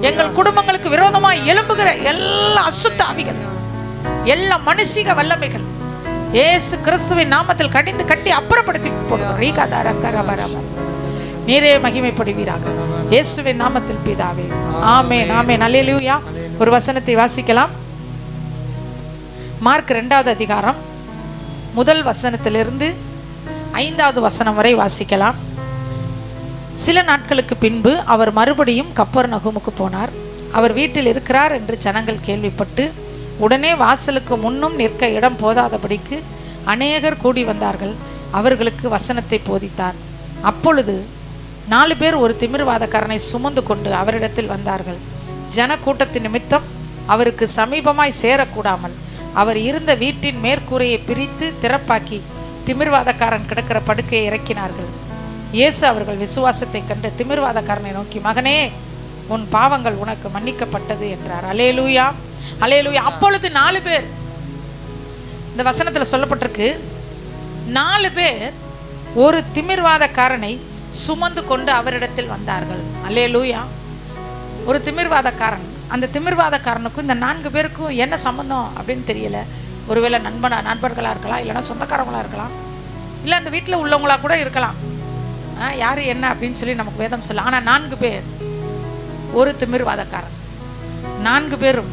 எங்கள் குடும்பங்களுக்கு விரோதமாய் எழும்புகிற எல்லா அசுத்த ஆவிகள், எல்லா மனுஷிக வல்லமைகள் இயேசு கிறிஸ்துவின் நாமத்தில் கடிந்து கட்டி அப்புறப்படுத்தி போடுகிறோம். நீரே மகிமைப்படுவீராக இயேசுவின் நாமத்தில் பிதாவே. ஆமென், ஆமென், அல்லேலூயா. ஒரு வசனத்தை வாசிக்கலாம். மார்க் 2வது அதிகாரம் 1 வசனத்திலிருந்து 5வது வசனம் வரை வாசிக்கலாம். சில நாட்களுக்கு பின்பு அவர் மறுபடியும் கப்பர்நகூமுக்கு போனார். அவர் வீட்டில் இருக்கிறார் என்று ஜனங்கள் கேள்விப்பட்டு உடனே வாசலுக்கு முன்னும் நிற்க இடம் போதாதபடிக்கு அநேகர் கூடி வந்தார்கள். அவர்களுக்கு வசனத்தை போதித்தார். அப்பொழுது 4 பேர் ஒரு திமிர்வாதக்காரனை சுமந்து கொண்டு அவரிடத்தில் வந்தார்கள். ஜன கூட்டத்தின் நிமித்தம் அவருக்கு சமீபமாய் சேரக்கூடாமல் அவர் இருந்த வீட்டின் மேற்கூரையை பிரித்து திறப்பாக்கி திமிர்வாதக்காரன் கிடக்கிற படுக்கையை இறக்கினார்கள். இயேசு அவர்கள் விசுவாசத்தை கண்டு திமிர்வாதக்காரனை நோக்கி, மகனே, உன் பாவங்கள் உனக்கு மன்னிக்கப்பட்டது என்றார். அல்லேலூயா, அல்லேலூயா. அப்பொழுது 4 பேர், இந்த வசனத்தில் சொல்லப்பட்டிருக்கு, 4 பேர் ஒரு திமிர்வாதக்காரனை சுமந்து கொண்டு அவரிடத்தில் வந்தார்கள். அல்லேலூயா. ஒரு திமிர்வாதக்காரன், அந்த திமிர்வாதக்காரனுக்கும் இந்த 4 பேருக்கும் என்ன சம்பந்தம் அப்படின்னு தெரியல. ஒருவேளை நண்பர்களாக இருக்கலாம், இல்லைன்னா சொந்தக்காரங்களாக இருக்கலாம். இல்லை அந்த வீட்டில் உள்ளவங்களா கூட இருக்கலாம். யார் என்ன அப்படின்னு சொல்லி நமக்கு வேதம் சொல்ல. ஆனால் 4 பேர் ஒரு திமிர்வாதக்காரன், 4 பேரும்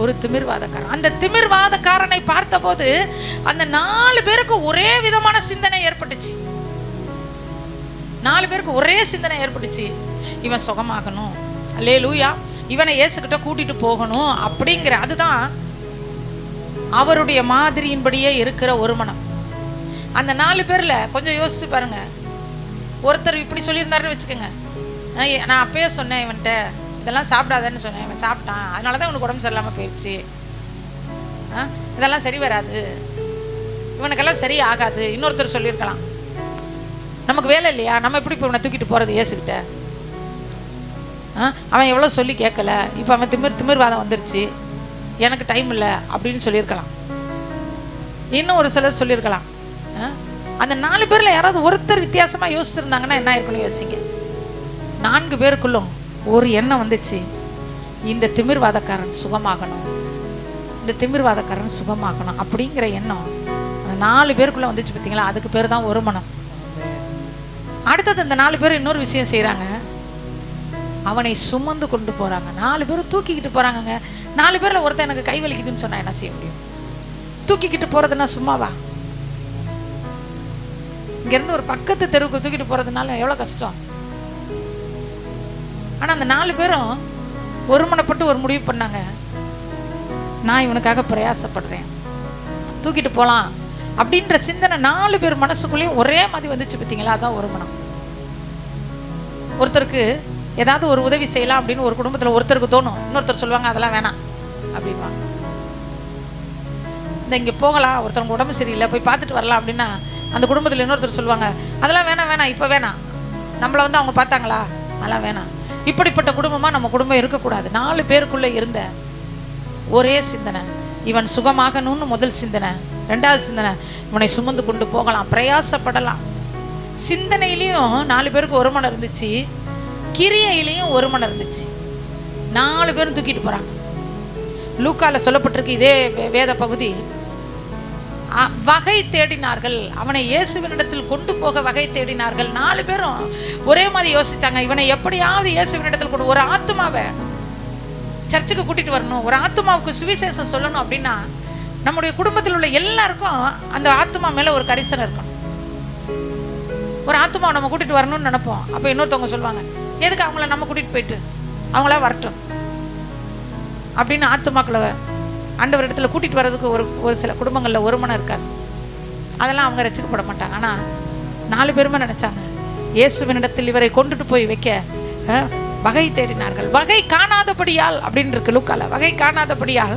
ஒரு திமிர்வாதக்காரன். அந்த திமிர்வாதக்காரனை பார்த்தபோது அந்த 4 பேருக்கு ஒரே விதமான சிந்தனை ஏற்பட்டுச்சு. 4 பேருக்கு ஒரே சிந்தனை ஏற்பட்டுச்சு. இவன் சுகமாகணும், அல்லேலூயா, இவனை இயேசுகிட்ட கூட்டிட்டு போகணும் அப்படிங்கிற, அதுதான் அவருடைய மாதிரியின்படியே இருக்கிற ஒரு மனம். அந்த 4 பேர்ல கொஞ்சம் யோசிச்சு பாருங்க. ஒருத்தர் இப்படி சொல்லியிருந்தாருன்னு வச்சுக்கோங்க, நான் அப்பயே சொன்னேன் இவன்கிட்ட இதெல்லாம் சாப்பிடாதன்னு சொன்னேன், இவன் சாப்பிட்டான், அதனால தான் இவனுக்கு உடம்பு சரியில்லாமல் போயிடுச்சு, இதெல்லாம் சரி வராது, இவனுக்கெல்லாம் சரி ஆகாது. இன்னொருத்தர் சொல்லியிருக்கலாம், நமக்கு வேலை இல்லையா, நம்ம எப்படி இப்போ இவனை தூக்கிட்டு போகிறது இயேசுகிட்ட, அவன் எவ்வளோ சொல்லி கேட்கல, இப்போ அவன் திமிர்வாதம் வந்துருச்சு, எனக்கு டைம் இல்லை அப்படின்னு சொல்லியிருக்கலாம். இன்னும் ஒரு சிலர் சொல்லியிருக்கலாம். அந்த 4 பேரில் யாராவது ஒருத்தர் வித்தியாசமாக யோசிச்சிருந்தாங்கன்னா என்ன இருக்குன்னு யோசிங்க. 4 பேருக்குள்ளும் ஒரு எண்ணம் வந்துச்சு, இந்த திமிர்வாதக்காரன் சுகமாகணும், இந்த திமிர்வாதக்காரன் சுகமாகணும் அப்படிங்கிற எண்ணம் அந்த 4 பேருக்குள்ளே வந்துச்சு. பார்த்தீங்களா, அதுக்கு பேர் தான் ஒரு மனம். அடுத்தது இந்த 4 பேர் இன்னொரு விஷயம் செய்கிறாங்க, அவனை சுமந்து கொண்டு போகிறாங்க. 4 பேரும் தூக்கிக்கிட்டு போகிறாங்கங்க. 4 பேரில் ஒருத்தன் எனக்கு கை வலிக்குதுன்னு சொன்னால் என்ன செய்ய முடியும்? தூக்கிக்கிட்டு போகிறதுனா சும்மாவா? இங்கேருந்து ஒரு பக்கத்து தெருவுக்கு தூக்கிட்டு போகிறதுனால எவ்வளோ கஷ்டம். ஆனால் அந்த 4 பேரும் ஒருமனப்பட்டு ஒரு முடிவு பண்ணாங்க, நான் இவனுக்காக பிரயாசப்படுறேன், தூக்கிட்டு போகலாம் அப்படின்ற சிந்தனை 4 பேர் மனசுக்குள்ளேயும் ஒரே மாதிரி வந்துச்சு. பார்த்தீங்களா, அதான் ஒரு மனம். ஒருத்தருக்கு ஏதாவது ஒரு உதவி செய்யலாம் அப்படின்னு ஒரு குடும்பத்தில் ஒருத்தருக்கு தோணும், இன்னொருத்தர் சொல்லுவாங்க அதெல்லாம் வேணாம் அப்படின்வாங்க. இந்த இங்கே போகலாம், ஒருத்தவங்க உடம்பு சரியில்லை போய் பார்த்துட்டு வரலாம் அப்படின்னா அந்த குடும்பத்தில் இன்னொருத்தர் சொல்லுவாங்க அதெல்லாம் வேணாம், இப்போ வேணாம், நம்மளை வந்து அவங்க பார்த்தாங்களா, அதெல்லாம் வேணாம். இப்படிப்பட்ட குடும்பமாக நம்ம குடும்பம் இருக்கக்கூடாது. 4 பேருக்குள்ளே இருந்த ஒரே சிந்தனை, இவன் சுகமாகணும்னு முதல் சிந்தனை. 2வது சிந்தனை, இவனை சுமந்து கொண்டு போகலாம், பிரயாசப்படலாம். சிந்தனையிலையும் 4 பேருக்கு ஒரு மனம் இருந்துச்சு, கிரியையிலையும் ஒரு மனம் இருந்துச்சு. 4 பேரும் தூக்கிட்டு போகிறாங்க. லூக்கால சொல்லப்பட்டிருக்கு இதே வேத பகுதி, வகை தேடினார்கள், அவனை இயேசுவினிடத்தில் கொண்டு போக வகை தேடினார்கள். 4 பேரும் ஒரே மாதிரி யோசிச்சாங்க, இவனை எப்படியாவது இயேசுவினிடத்தில் கொண்டு, ஒரு ஆத்துமாவை சர்ச்சுக்கு கூட்டிட்டு வரணும், ஒரு ஆத்துமாவுக்கு சுவிசேஷம் சொல்லணும் அப்படின்னா நம்முடைய குடும்பத்தில் உள்ள எல்லாருக்கும் அந்த ஆத்துமா மேல ஒரு கரிசனை இருக்கணும். ஒரு ஆத்துமாவை நம்ம கூட்டிட்டு வரணும்னு நினைப்போம். அப்போ இன்னொருத்தவங்க சொல்லுவாங்க, எதுக்கு அவங்கள நம்ம கூட்டிட்டு போயிட்டு, அவங்களா வரட்டும் அப்படின்னு ஆத்துமாக்களை ஆண்டவர் இடத்துல கூட்டிட்டு வர்றதுக்கு ஒரு சில குடும்பங்களில் ஒரு மனம் இருக்காது. அதெல்லாம் அவங்க ரசிக்கப்பட மாட்டாங்க. ஆனால் 4 பேருமே நினைச்சாங்க, இயேசுவினிடத்தில் இவரை கொண்டுட்டு போய் வைக்க வகை தேடினார்கள். வகை காணாதபடியால் அப்படின்னு இருக்கு லூக்கால, வகை காணாதபடியால்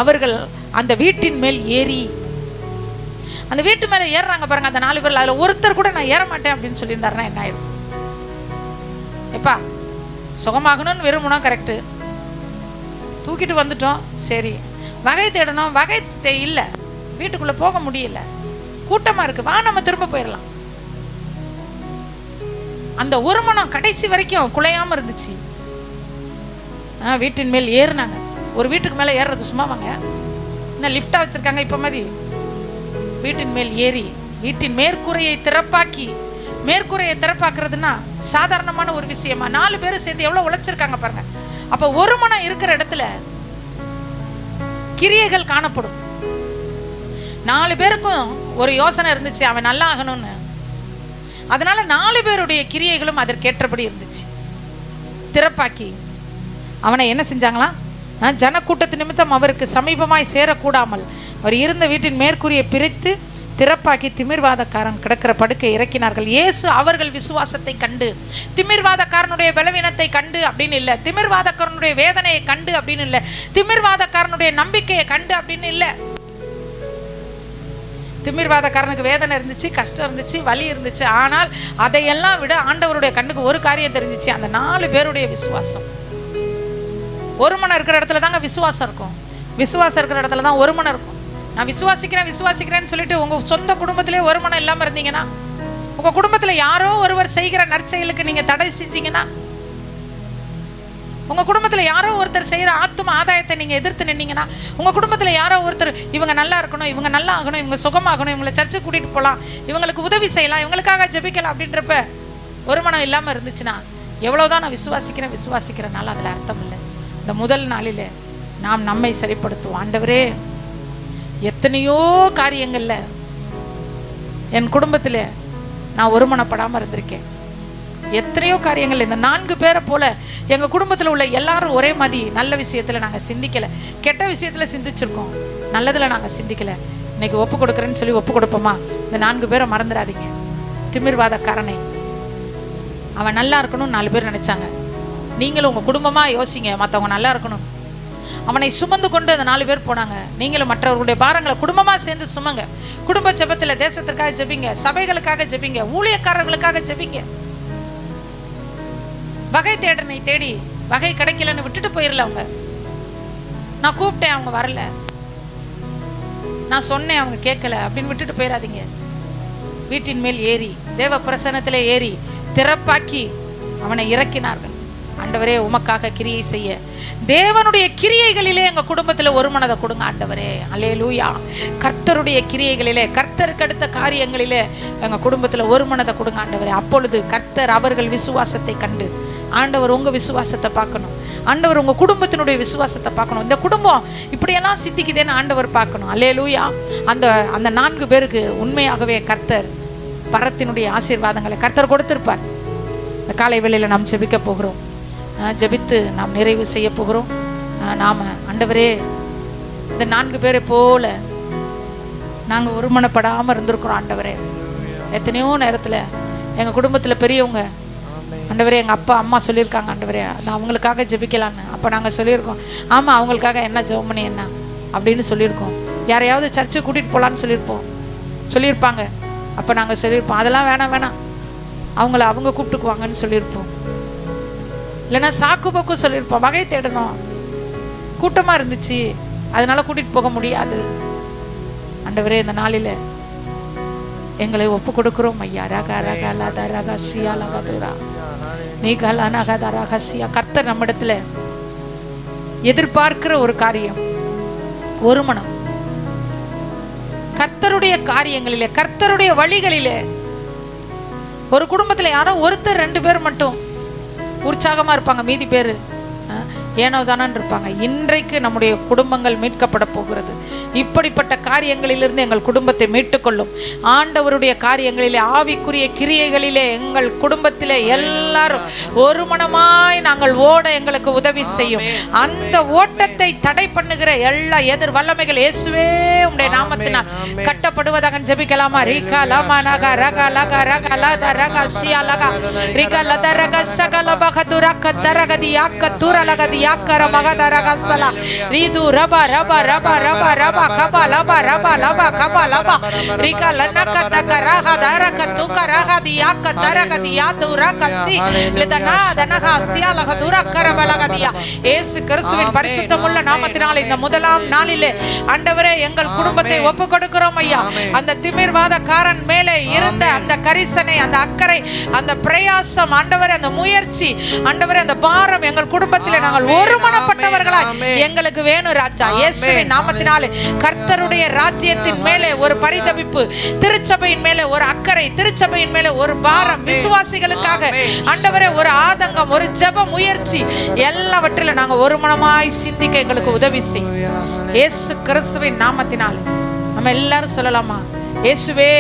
அவர்கள் அந்த வீட்டின் மேல் ஏறி, அந்த வீட்டு மேலே ஏறுறாங்க பாருங்க அந்த 4 பேர்ல. அதில் ஒருத்தர் கூட நான் ஏற மாட்டேன் அப்படின்னு சொல்லியிருந்தாருன்னா என்ன ஆயிடும்? எப்பா சுகமாகணும்னு விரும்புனா கரெக்டு, தூக்கிட்டு வந்துட்டோம், சரி வகை தேடணும், வகை இல்லை, வீட்டுக்குள்ளே போக முடியல, கூட்டமாக இருக்கு, வா நம்ம திரும்ப போயிடலாம். அந்த ஒரு மனம் கடைசி வரைக்கும் குலையாமல் இருந்துச்சு. வீட்டின் மேல் ஏறினாங்க. ஒரு வீட்டுக்கு மேலே ஏறுறது சும்மாவாங்க, என்ன லிஃப்டாக வச்சுருக்காங்க இப்போ மாதிரி? வீட்டின் மேல் ஏறி வீட்டின் மேற்கூரையை திறப்பாக்கி, மேற்கூரையை திறப்பாக்குறதுன்னா சாதாரணமான ஒரு விஷயமா? 4 பேரும் சேர்ந்து எவ்வளோ உழைச்சிருக்காங்க பாருங்க. அப்போ ஒரு மனம் இருக்கிற இடத்துல கிரியைகள் காணப்படும். 4 பேருக்கும் ஒரு யோசனை இருந்துச்சு, அவன் நல்லா ஆகணும்னு. அதனால 4 பேருடைய கிரியைகளும் அதற்கேற்றபடி இருந்துச்சு. திறப்பாக்கி அவனை என்ன செஞ்சாங்களாம்? ஜனக்கூட்டத்து நிமித்தம் அவருக்கு சமீபமாய் சேரக்கூடாமல் அவர் இருந்த வீட்டின் மேற்கூரையை பிரித்து திறப்பாக்கி திமிர்வாதக்காரன் கிடக்கிற படுக்கை இறக்கினார்கள். இயேசு அவர்கள் விசுவாசத்தை கண்டு, திமிர்வாதக்காரனுடைய பலவீனத்தை கண்டு அப்படின்னு இல்லை, திமிர்வாதக்காரனுடைய வேதனையை கண்டு அப்படின்னு இல்லை, திமிர்வாதக்காரனுடைய நம்பிக்கையை கண்டு அப்படின்னு இல்லை. திமிர்வாதக்காரனுக்கு வேதனை இருந்துச்சு, கஷ்டம் இருந்துச்சு, வலி இருந்துச்சு. ஆனால் அதையெல்லாம் விட ஆண்டவருடைய கண்ணுக்கு ஒரு காரியம் தெரிஞ்சிச்சு, அந்த 4 பேருடைய விசுவாசம். ஒரு மனம் இருக்கிற இடத்துல தாங்க விசுவாசம் இருக்கும். விசுவாசம் இருக்கிற இடத்துல தான் ஒரு மனம் இருக்கும். நான் விசுவாசிக்கிறேன்னு சொல்லிட்டு உங்கள் சொந்த குடும்பத்திலே ஒரு மனம் இல்லாமல் இருந்தீங்கன்னா, உங்கள் குடும்பத்தில் யாரோ ஒருவர் செய்கிற நற்செயலுக்கு நீங்கள் தடை செஞ்சீங்கன்னா, உங்கள் குடும்பத்தில் யாரோ ஒருத்தர் செய்கிற ஆத்தும ஆதாயத்தை நீங்கள் எதிர்த்து நின்னீங்கன்னா, உங்கள் குடும்பத்தில் யாரோ ஒருத்தர் இவங்க நல்லா இருக்கணும், இவங்க நல்லா ஆகணும், இவங்க சுகமாகணும், இவங்களை சர்ச்சை கூட்டிகிட்டு போகலாம், இவங்களுக்கு உதவி செய்யலாம், இவங்களுக்காக ஜெபிக்கலாம் அப்படின்றப்ப ஒரு மனம் இல்லாமல் இருந்துச்சுன்னா, எவ்வளோதான் நான் விசுவாசிக்கிறனால அதில் அர்த்தம் இல்லை. இந்த முதல் நாளில் நாம் நம்மை சரிப்படுத்துவோம். ஆண்டவரே, எத்தனையோ காரியங்களில் என் குடும்பத்தில் நான் ஒருமனப்படாமல் இருந்திருக்கேன். எத்தனையோ காரியங்கள் இந்த 4 பேரை போல எங்கள் குடும்பத்தில் உள்ள எல்லாரும் ஒரே மாதிரி நல்ல விஷயத்தில் நாங்கள் சிந்திக்கலை, கெட்ட விஷயத்தில் சிந்திச்சிருக்கோம், நல்லதில் நாங்கள் சிந்திக்கலை. இன்னைக்கு ஒப்பு கொடுக்குறேன்னு சொல்லி ஒப்பு கொடுப்போமா? இந்த 4 பேரை மறந்துடாதீங்க. திமிர்வாதக்காரனை, அவன் நல்லா இருக்கணும்னு 4 பேர் நினச்சாங்க. நீங்களும் உங்கள் குடும்பமாக யோசிங்க, மற்றவங்க நல்லா இருக்கணும். அவனை சுமந்து கொண்டு அந்த 4 பேர் போனாங்க. நீங்களும் மற்றவர்களுடைய பாரங்களை குடும்பமாக சேர்ந்து சுமங்க. குடும்ப ஜெபத்தில் தேசத்திற்காக ஜெபிங்க, சபைகளுக்காக ஜெபிங்க, ஊழியக்காரர்களுக்காக ஜெபிங்க. வகை தேடனை தேடி வகை கிடைக்கலன்னு விட்டுட்டு போயிடல. அவங்க, நான் கூப்பிட்டேன் அவங்க வரல, நான் சொன்னேன் அவங்க கேட்கல அப்படின்னு விட்டுட்டு போயிடாதீங்க. வீட்டின் மேல் ஏறி, தேவ பிரசன்னத்தில் ஏறி திறப்பாக்கி அவனை இறக்கினார்கள். ஆண்டவரே, உமக்காக கிரியை செய்ய தேவனுடைய கிரியைகளிலே எங்கள் குடும்பத்தில் ஒரு மனதை கொடுங்க ஆண்டவரே. அல்லேலூயா. கர்த்தருடைய கிரியைகளிலே, கர்த்தருக்கு அடுத்த காரியங்களிலே எங்கள் குடும்பத்தில் ஒரு மனதை கொடுங்க ஆண்டவரே. அப்பொழுது கர்த்தர் அவர்கள் விசுவாசத்தை கண்டு, ஆண்டவர் உங்கள் விசுவாசத்தை பார்க்கணும், ஆண்டவர் உங்கள் குடும்பத்தினுடைய விசுவாசத்தை பார்க்கணும், இந்த குடும்பம் இப்படியெல்லாம் சித்திக்குதேன்னு ஆண்டவர் பார்க்கணும். அல்லேலூயா. அந்த 4 பேருக்கு உண்மையாகவே கர்த்தர் பரத்தினுடைய ஆசீர்வாதங்களை கர்த்தர் கொடுத்திருப்பார். இந்த காலை வேளையில் நாம் ஜெபிக்க போகிறோம். ஜெபித்து நாம் நிறைவு செய்ய போகிறோம். நாம் ஆண்டவரே, இந்த 4 பேரை போல நாங்கள் ஒருமனப்படாமல் இருந்திருக்கிறோம் ஆண்டவரே. எத்தனையோ நேரத்தில் எங்கள் குடும்பத்தில் பெரியவங்க ஆண்டவரே, எங்கள் அப்பா அம்மா சொல்லியிருக்காங்க ஆண்டவரே, நான் அவங்களுக்காக ஜெபிக்கலான்னு. அப்போ நாங்கள் சொல்லியிருக்கோம், ஆமாம் அவங்களுக்காக என்ன ஜெபம் பண்ணி என்ன அப்படின்னு சொல்லியிருக்கோம். யாரையாவது சர்ச்சை கூட்டிகிட்டு போகலான்னு சொல்லியிருப்பாங்க. அப்போ நாங்கள் சொல்லியிருப்போம், அதெல்லாம் வேணாம், அவங்கள அவங்க கூப்பிட்டுக்குவாங்கன்னு சொல்லியிருப்போம். இல்லைன்னா சாக்கு போக்கு சொல்லியிருப்போம், வகை தேடணும், கூட்டமாக இருந்துச்சு அதனால கூட்டிகிட்டு போக முடியாது. ஆண்டவரே, இந்த நாளில் எங்களை ஒப்பு கொடுக்குறோம் ஐயா. ரகா ரகா லதா ரகசியா லகதுரா நீ கலா நகதா ரகசியா. கர்த்தர் நம்மிடத்தில் எதிர்பார்க்கிற ஒரு காரியம் ஒரு மனம். கர்த்தருடைய காரியங்களிலே, கர்த்தருடைய வழிகளிலே ஒரு குடும்பத்தில் யாரோ ஒருத்தர் 2 பேர் மட்டும் உற்சாகமாக இருப்பாங்க, மீதி பேர் ஏனோ தானன்னு இருப்பாங்க. இன்றைக்கு நம்முடைய குடும்பங்கள் மீட்கப்பட போகிறது. இப்படிப்பட்ட காரியங்களிலிருந்து எங்கள் குடும்பத்தை மீட்டுக்கொள்ளும் ஆண்டவருடைய காரியங்களிலே, ஆவிக்குரிய கிரியைகளிலே எங்கள் குடும்பத்திலே எல்லாரும் ஒரு மனமாய் நாங்கள் ஓட எங்களுக்கு உதவி செய்யும். அந்த ஓட்டத்தை தடை பண்ணுகிற எல்லா எதிர் வல்லமைகள் இயேசுவே உம்முடைய நாமத்தினால் கட்டப்படுவதாக ஜெபிக்கலாமா? ரீகா லாமா நகா ரகா லகா ரகா லதா ரகா ஷியா லகா ரீகா லதா ரகா ஷகல பகதுரா கதரகதி யாக்க துரலகதி யாக்கர மகதரகசல ரீது ரபா ரபா ரபா ரபா ரபா கபா லபா ரபா லபா கபா லபா ரிகா லனக தகரஹ தரக துகரஹதி யாக்க தரகதி யாதுரா கசி லதனா தனக சியாலக துரக்கரபலகதியா. இயேசு கிறிஸ்துவின் பரிசுத்தமுள்ள நாமத்தினால் இந்த முதலாம் நாளிலே ஆண்டவரே, எங்கள் குடும்பத்தை ஒப்பு கொடுக்கிறோம் ஐயா. அந்த திமிர்வாதக்காரன் மேலே இருந்த அந்த கரிசனை, அந்த அக்கறை, அந்த பிரயாசம் ஆண்டவரே, அந்த முயற்சி ஆண்டவரே, அந்த பாரம் எங்கள் குடும்பத்தில் நாங்கள் ஒருமனப்பட்டவர்களாய் எங்களுக்கு வேணும் ராஜா. இயேசுவின் நாமத்தினாலே கர்த்தருடைய ராஜ்யத்தின் மேலே ஒரு பரிதபிப்பு, திருச்சபையின் மேலே ஒரு அக்கறை, திருச்சபையின் மேலே ஒரு பாரம், விசுவாசிகளுக்காக ஆண்டவரே ஒரு ஆதங்கம், ஒரு ஜெப முயற்சி, எல்லாவற்றிலும் நாங்கள் ஒருமனமாய் சிந்திக்க எங்களுக்கு உதவி செய்யும். இயேசு கிறிஸ்துவின் நாமத்தினாலே நம்ம எல்லாரும் சொல்லலாமா? இயேசுவே,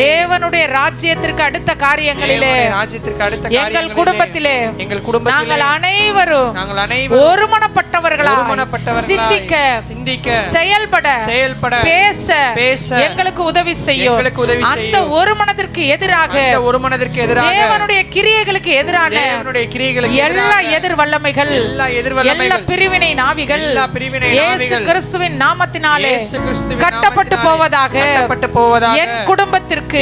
தேவனுடைய ராஜ்யத்திற்கு அடுத்த காரியங்களிலே எங்கள் குடும்பத்திலே நாங்கள் அனைவரும் ஒருமனப்பட்டவர்களாய் சிந்திக்க, செயல்பட, பேச எங்களுக்கு உதவி செய்யும். அந்த ஒரு மனதிற்கு எதிராக தேவனுடைய கிரியைகளுக்கு எதிரான எல்லா எதிர் வல்லமைகள், எல்லா பிரிவினை நாவிகள் இயேசு கிறிஸ்துவின் நாமத்தினாலே கட்டப்பட்டு போவதாக. என் குடும்பத்திற்கு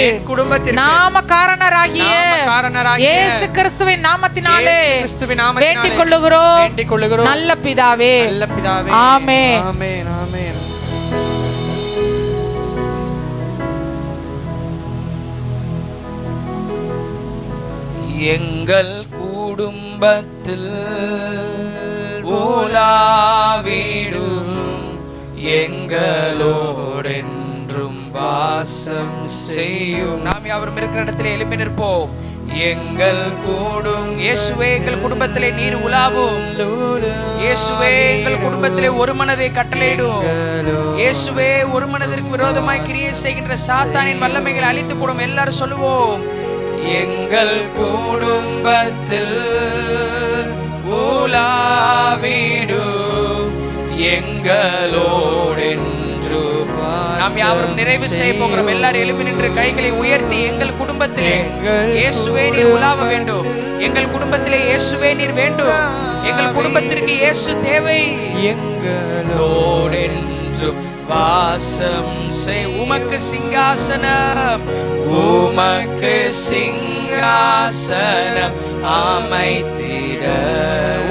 நாம காரணராகிய இயேசு கிறிஸ்துவின் நாமத்தினாலே வேண்டிக் கொள்ளுகிறோம் நல்ல பிதாவே. ஆமென். எங்கள் குடும்பத்தில் உலாவிடும் எங்களோடென்றும் வாசம் செய்யும். நாம் யாவரும் இருக்கிற இடத்திலே எழும்பி நிற்போம். எங்கள் கூடும் இயேசுவே, எங்கள் குடும்பத்திலே நீர் உலாவும். இயேசுவே, எங்கள் குடும்பத்திலே ஒரு மனதை கட்டளையிடும். இயேசுவே, ஒரு மனதிற்கு விரோதமாய் கிரியை செய்கின்ற சாத்தானின் வல்லமைகளை அழித்து போடும். எல்லாரும் சொல்லுவோம். எங்கள் குடும்பத்தில் உலாவிடும் எங்களோடென்று நாம் யாவரும் நிறைவு செய்ய போகிறோம். எல்லாரும் எழுப்பி நின்று கைகளை உயர்த்தி, எங்கள் குடும்பத்திலே இயேசுவே நீர் உலாவ வேண்டும். எங்கள் குடும்பத்திலே இயேசுவே நீர் வேண்டும். எங்கள் குடும்பத்திற்கு இயேசு தேவை. எங்களோடென்று வாசம் செய். உமக்கு சிங்காசனம், உமக்கு சிங்காசனம் அமைத்திட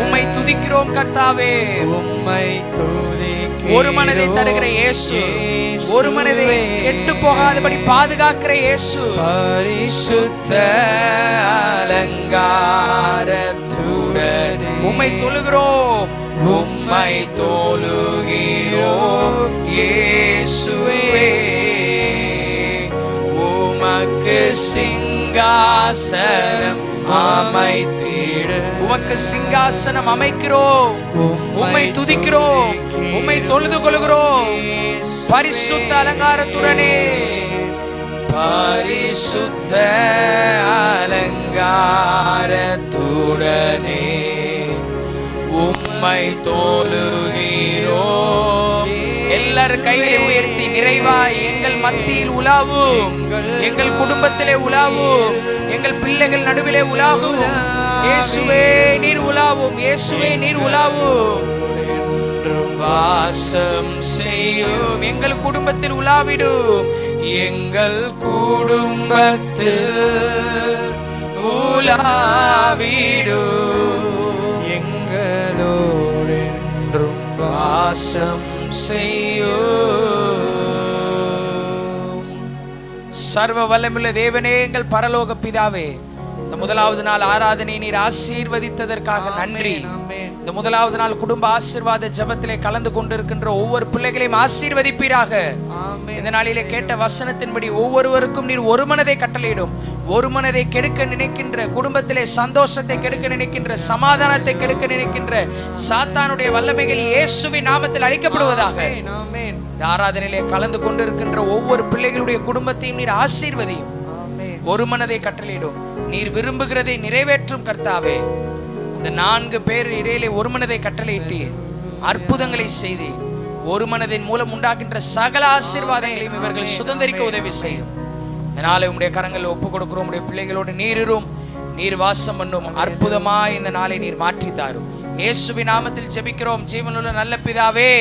உம்மை துதிக்கிறோம் கர்த்தாவே. உம்மை ஒரு மனதை தருகிற இயேசு, ஒரு மனதை கெட்டு போகாதபடி பாதுகாக்கிற இயேசு, பரிசுத்த அலங்காரத்துடன் உம்மை தொழுகிறோம், உம்மை தொழுகிறோம் இயேசுவே. உமக்கு சிங்காசனம் அமைத்திட உமக்கு சிங்காசனம் அமைக்கிறோம். உம்மை துதிக்கிறோம், உம்மை தொழுது கொள்கிறோம் பரிசுத்த அலங்காரத்துடனே. பரிசுத்த அலங்காரத்துடனே உம்மை தொழுகிறோம். எல்லாரும் கைகளை உயர்த்தி நிறைவாய் எங்கள் மத்தியில் உலாவும், எங்கள் குடும்பத்திலே உலாவும், எங்கள் பிள்ளைகள் நடுவிலே உலாவும். இயேசுவே நீர் உலாவும், இயேசுவே நீர் உலாவும். வாசம் செய்யும் எங்கள் குடும்பத்தில் உலாவிடும். எங்கள் குடும்பத்தில் உலாவிடும். எங்களோடென்றும் வாசம் செய்யும். சர்வ வல்லமையுள்ள தேவனே, எங்கள் பரலோக பிதாவே, இந்த முதலாவது நாள் ஆராதனை நீர் ஆசீர்வதித்ததற்காக நன்றி. இந்த முதலாவது நாள் குடும்ப ஆசீர்வாத ஜெபத்திலே கலந்து கொண்டிருக்கின்ற ஒவ்வொரு பிள்ளைகளையும் ஆசீர்வதிப்பீராக. இந்த நாளிலே கேட்ட வசனத்தின்படி ஒவ்வொருவருக்கும் நீர் ஒரு மனதை கட்டளையிடும். ஒரு மனதை கெடுக்க நினைக்கின்ற, குடும்பத்திலே சந்தோஷத்தை கெடுக்க நினைக்கின்ற, சமாதானத்தை கெடுக்க நினைக்கின்ற சாத்தானுடைய வல்லமைகள் இயேசுவின் நாமத்தில் அழிக்கப்படுவதாக. இந்த ஆராதனையிலே கலந்து கொண்டிருக்கின்ற ஒவ்வொரு பிள்ளைகளுடைய குடும்பத்தையும் நீர் ஆசீர்வதியும். ஒரு மனதை கட்டளையிடும். நீர் விரும்புகிறதை நிறைவேற்றும் கர்த்தாவே. இந்த 4 பேர் இடையிலே ஒரு மனதை கட்டளையிட்டு அற்புதங்களை செய்து ஒரு மனதின் மூலம் உண்டாகின்ற சகல ஆசீர்வாதங்களையும் இவர்கள் சுதந்திரிக்க உதவி செய்யும். இதனாலே உம்முடைய கரங்களில் ஒப்பு கொடுக்கிறோம். உம்முடைய பிள்ளைகளோடு நீரும், நீர் வாசம் பண்ணும். அற்புதமாய் இந்த நாளை நீர் மாற்றி தாரும். இயேசுவின் நாமத்தில் ஜெபிக்கிறோம் ஜீவனுள்ள நல்ல பிதாவே,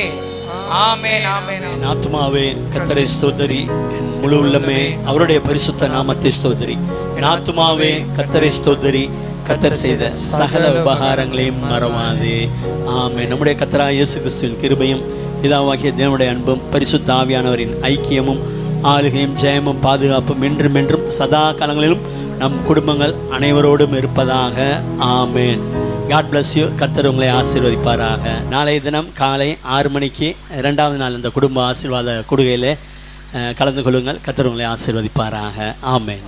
ஆமென், ஆமென். என் ஆத்துமாவே கர்த்தரை ஸ்தோத்திரி, என் முழு உள்ளமே அவருடைய பரிசுத்த நாமத்தை ஸ்தோத்திரி. என் ஆத்துமாவே கர்த்தரை ஸ்தோத்திரி, கர்த்தர் செய்த சகல உபகாரங்களையும் மறவாதே. ஆமென். நம்முடைய கர்த்தராகிய இயேசு கிறிஸ்துவின் கிருபையும் பிதாவாகிய தேவனுடைய அன்பும் பரிசுத்த ஆவியானவரின் ஐக்கியமும் ஆளுகையும் ஜெயமும் பாதுகாப்பும் என்றும் என்றும் சதா காலங்களிலும் நம் குடும்பங்கள் அனைவரோடும் இருப்பதாக. ஆமென். God bless you. கர்த்தர் உங்களை ஆசீர்வதிப்பாராக. நாளைய தினம் காலை 6 மணிக்கு 2வது நாள் இந்த குடும்ப ஆசீர்வாத கொடுகையில் கலந்து கொள்ளுங்கள். கர்த்தர் உங்களை ஆசீர்வதிப்பாராக. ஆமென்.